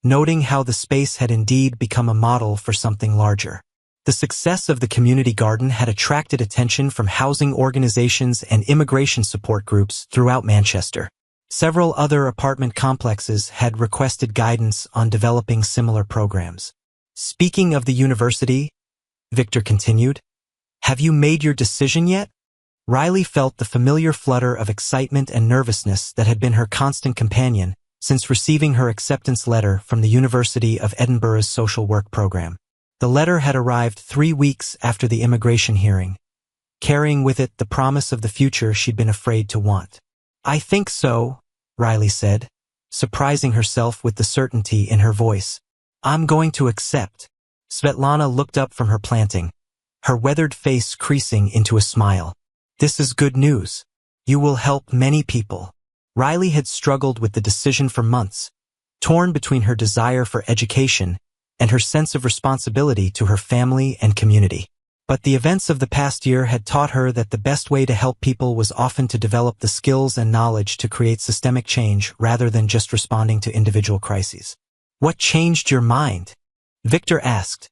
noting how the space had indeed become a model for something larger. The success of the community garden had attracted attention from housing organizations and immigration support groups throughout Manchester. Several other apartment complexes had requested guidance on developing similar programs. "Speaking of the university," Victor continued, "have you made your decision yet?" Riley felt the familiar flutter of excitement and nervousness that had been her constant companion since receiving her acceptance letter from the University of Edinburgh's social work program. The letter had arrived 3 weeks after the immigration hearing, carrying with it the promise of the future she'd been afraid to want. "I think so," Riley said, surprising herself with the certainty in her voice. "I'm going to accept." Svetlana looked up from her planting, her weathered face creasing into a smile. "This is good news. You will help many people." Riley had struggled with the decision for months, torn between her desire for education and her sense of responsibility to her family and community. But the events of the past year had taught her that the best way to help people was often to develop the skills and knowledge to create systemic change rather than just responding to individual crises. "What changed your mind?" Victor asked,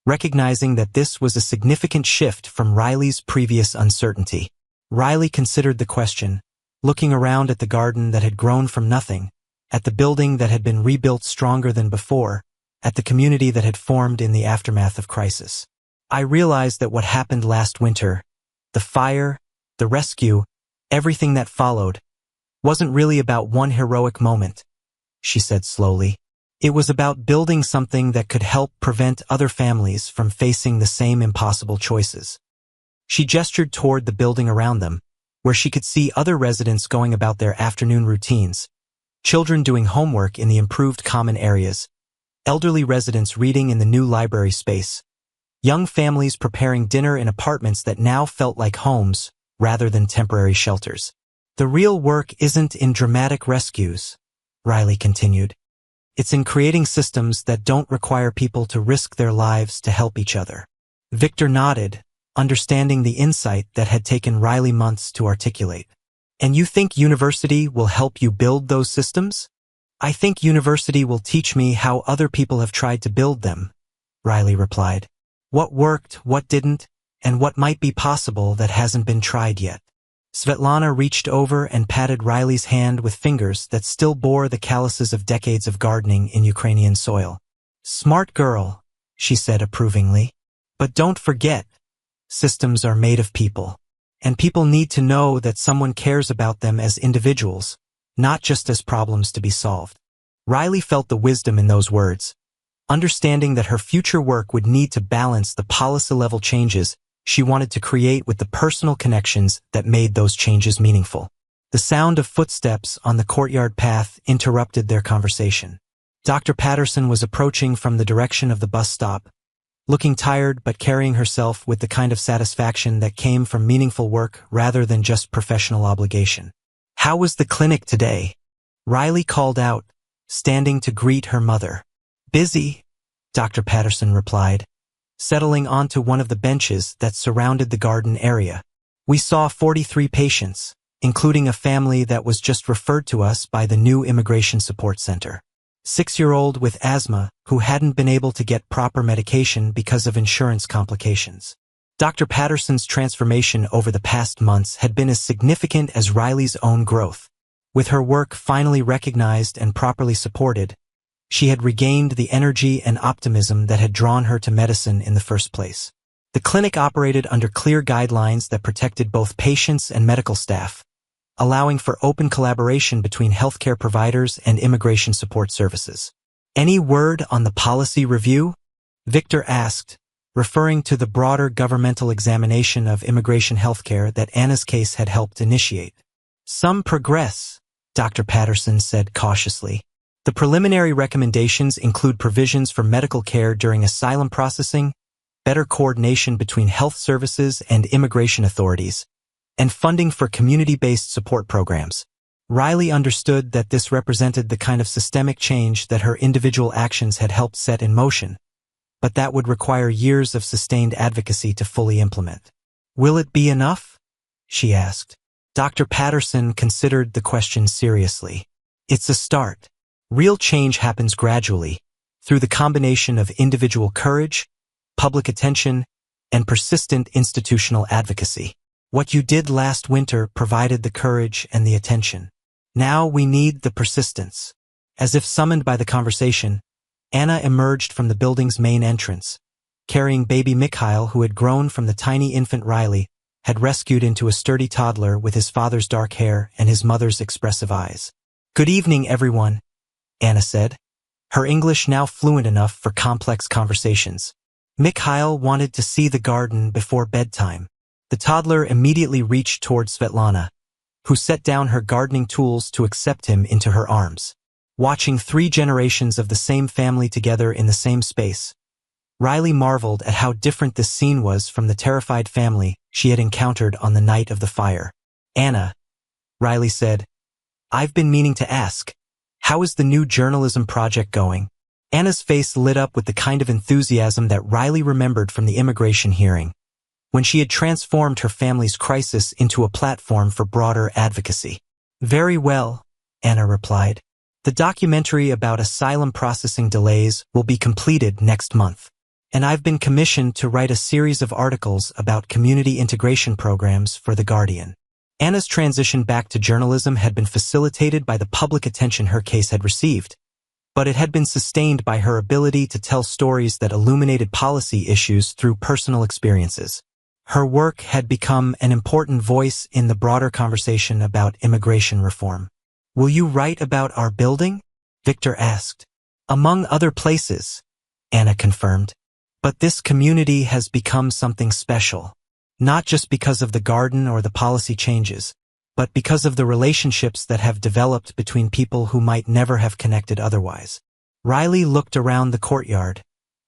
recognizing that this was a significant shift from Riley's previous uncertainty. Riley considered the question, looking around at the garden that had grown from nothing, at the building that had been rebuilt stronger than before, at the community that had formed in the aftermath of crisis. "I realized that what happened last winter, the fire, the rescue, everything that followed, wasn't really about one heroic moment," she said slowly. "It was about building something that could help prevent other families from facing the same impossible choices." She gestured toward the building around them, where she could see other residents going about their afternoon routines, children doing homework in the improved common areas, elderly residents reading in the new library space, young families preparing dinner in apartments that now felt like homes rather than temporary shelters. "The real work isn't in dramatic rescues," Riley continued. "It's in creating systems that don't require people to risk their lives to help each other." Victor nodded, understanding the insight that had taken Riley months to articulate. "And you think university will help you build those systems?" "I think university will teach me how other people have tried to build them," Riley replied. "What worked, what didn't, and what might be possible that hasn't been tried yet." Svetlana reached over and patted Riley's hand with fingers that still bore the calluses of decades of gardening in Ukrainian soil. "Smart girl," she said approvingly. "But don't forget, systems are made of people, and people need to know that someone cares about them as individuals, not just as problems to be solved." Riley felt the wisdom in those words, understanding that her future work would need to balance the policy-level changes she wanted to create with the personal connections that made those changes meaningful. The sound of footsteps on the courtyard path interrupted their conversation. Dr. Patterson was approaching from the direction of the bus stop, looking tired but carrying herself with the kind of satisfaction that came from meaningful work rather than just professional obligation. "How was the clinic today?" Riley called out, standing to greet her mother. "Busy," Dr. Patterson replied, settling onto one of the benches that surrounded the garden area. "We saw 43 patients, including a family that was just referred to us by the new Immigration Support Center. 6-year-old with asthma who hadn't been able to get proper medication because of insurance complications." Dr. Patterson's transformation over the past months had been as significant as Riley's own growth. With her work finally recognized and properly supported, She had regained the energy and optimism that had drawn her to medicine in the first place. The clinic operated under clear guidelines that protected both patients and medical staff, allowing for open collaboration between healthcare providers and immigration support services. "Any word on the policy review?" Victor asked, referring to the broader governmental examination of immigration healthcare that Anna's case had helped initiate. "Some progress," Dr. Patterson said cautiously. "The preliminary recommendations include provisions for medical care during asylum processing, better coordination between health services and immigration authorities, and funding for community-based support programs." Riley understood that this represented the kind of systemic change that her individual actions had helped set in motion, but that would require years of sustained advocacy to fully implement. "Will it be enough?" she asked. Dr. Patterson considered the question seriously. "It's a start. Real change happens gradually, through the combination of individual courage, public attention, and persistent institutional advocacy. What you did last winter provided the courage and the attention. Now we need the persistence." As if summoned by the conversation, Anna emerged from the building's main entrance, carrying baby Mikhail, who had grown from the tiny infant Riley had rescued into a sturdy toddler with his father's dark hair and his mother's expressive eyes. "Good evening, everyone," Anna said, her English now fluent enough for complex conversations. Mikhail wanted to see the garden before bedtime. The toddler immediately reached toward Svetlana, who set down her gardening tools to accept him into her arms. Watching 3 generations of the same family together in the same space, Riley marveled at how different this scene was from the terrified family she had encountered on the night of the fire. "Anna," Riley said, "I've been meaning to ask, how is the new journalism project going?" Anna's face lit up with the kind of enthusiasm that Riley remembered from the immigration hearing, when she had transformed her family's crisis into a platform for broader advocacy. "Very well," Anna replied. "The documentary about asylum processing delays will be completed next month, and I've been commissioned to write a series of articles about community integration programs for The Guardian." Anna's transition back to journalism had been facilitated by the public attention her case had received, but it had been sustained by her ability to tell stories that illuminated policy issues through personal experiences. Her work had become an important voice in the broader conversation about immigration reform. "Will you write about our building?" Victor asked. "Among other places," Anna confirmed. "But this community has become something special, not just because of the garden or the policy changes, but because of the relationships that have developed between people who might never have connected otherwise." Riley looked around the courtyard,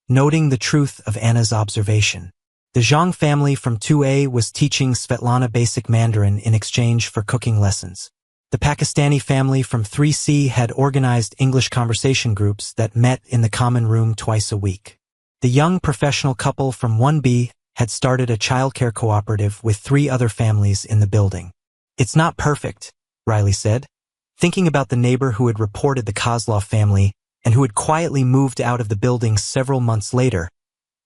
noting the truth of Anna's observation. The Zhang family from 2A was teaching Svetlana basic Mandarin in exchange for cooking lessons. The Pakistani family from 3C had organized English conversation groups that met in the common room twice a week. The young professional couple from 1B had started a childcare cooperative with 3 other families in the building. "It's not perfect," Riley said, thinking about the neighbor who had reported the Kozlov family and who had quietly moved out of the building several months later,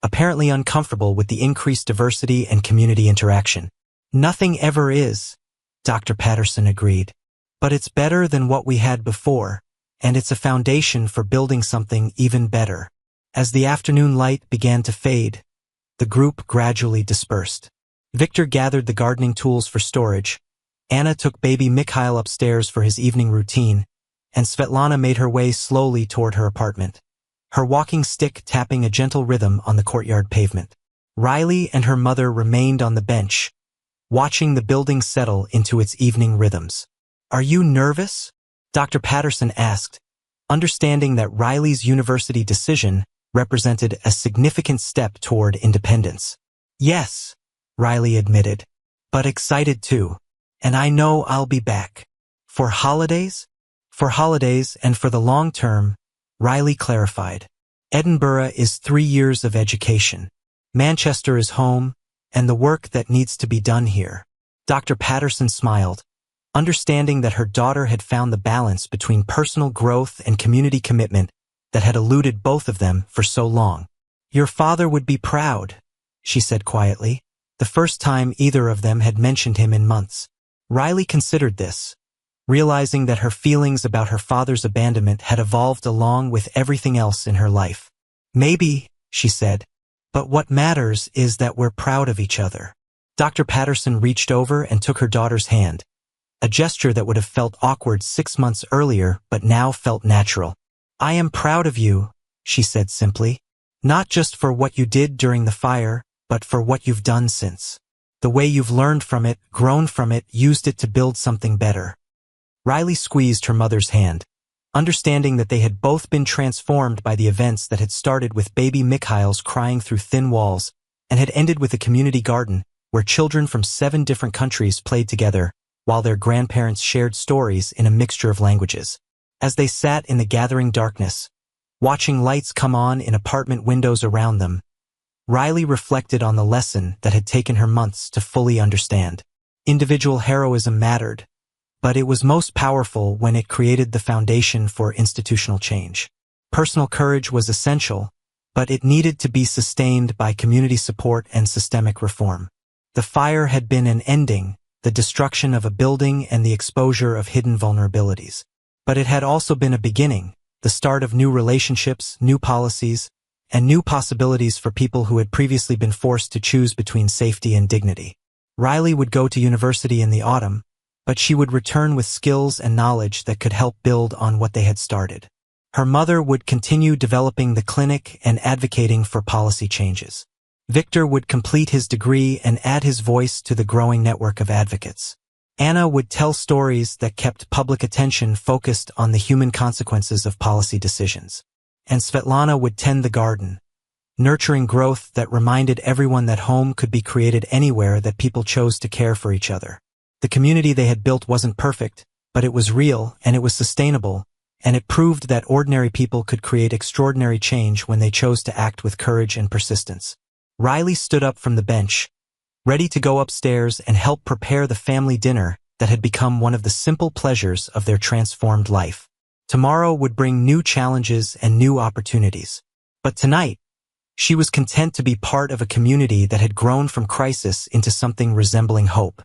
apparently uncomfortable with the increased diversity and community interaction. "Nothing ever is," Dr. Patterson agreed. "But it's better than what we had before, and it's a foundation for building something even better." As the afternoon light began to fade, the group gradually dispersed. Victor gathered the gardening tools for storage, Anna took baby Mikhail upstairs for his evening routine, and Svetlana made her way slowly toward her apartment, her walking stick tapping a gentle rhythm on the courtyard pavement. Riley and her mother remained on the bench, watching the building settle into its evening rhythms. "Are you nervous?" Dr. Patterson asked, understanding that Riley's university decision represented a significant step toward independence. "Yes," Riley admitted, "but excited too. And I know I'll be back." "For holidays?" "For holidays and for the long term," Riley clarified. "Edinburgh is 3 years of education. Manchester is home, and the work that needs to be done here." Dr. Patterson smiled, understanding that her daughter had found the balance between personal growth and community commitment that had eluded both of them for so long. "Your father would be proud," she said quietly, the first time either of them had mentioned him in months. Riley considered this, realizing that her feelings about her father's abandonment had evolved along with everything else in her life. "Maybe," she said, "but what matters is that we're proud of each other." Dr. Patterson reached over and took her daughter's hand, a gesture that would have felt awkward 6 months earlier but now felt natural. "I am proud of you," she said simply, "not just for what you did during the fire, but for what you've done since. The way you've learned from it, grown from it, used it to build something better." Riley squeezed her mother's hand, understanding that they had both been transformed by the events that had started with baby Mikhail's crying through thin walls and had ended with a community garden where children from 7 different countries played together while their grandparents shared stories in a mixture of languages. As they sat in the gathering darkness, watching lights come on in apartment windows around them, Riley reflected on the lesson that had taken her months to fully understand. Individual heroism mattered, but it was most powerful when it created the foundation for institutional change. Personal courage was essential, but it needed to be sustained by community support and systemic reform. The fire had been an ending, the destruction of a building and the exposure of hidden vulnerabilities. But it had also been a beginning, the start of new relationships, new policies, and new possibilities for people who had previously been forced to choose between safety and dignity. Riley would go to university in the autumn, but she would return with skills and knowledge that could help build on what they had started. Her mother would continue developing the clinic and advocating for policy changes. Victor would complete his degree and add his voice to the growing network of advocates. Anna would tell stories that kept public attention focused on the human consequences of policy decisions. And Svetlana would tend the garden, nurturing growth that reminded everyone that home could be created anywhere that people chose to care for each other. The community they had built wasn't perfect, but it was real and it was sustainable, and it proved that ordinary people could create extraordinary change when they chose to act with courage and persistence. Riley stood up from the bench, ready to go upstairs and help prepare the family dinner that had become one of the simple pleasures of their transformed life. Tomorrow would bring new challenges and new opportunities. But tonight, she was content to be part of a community that had grown from crisis into something resembling hope.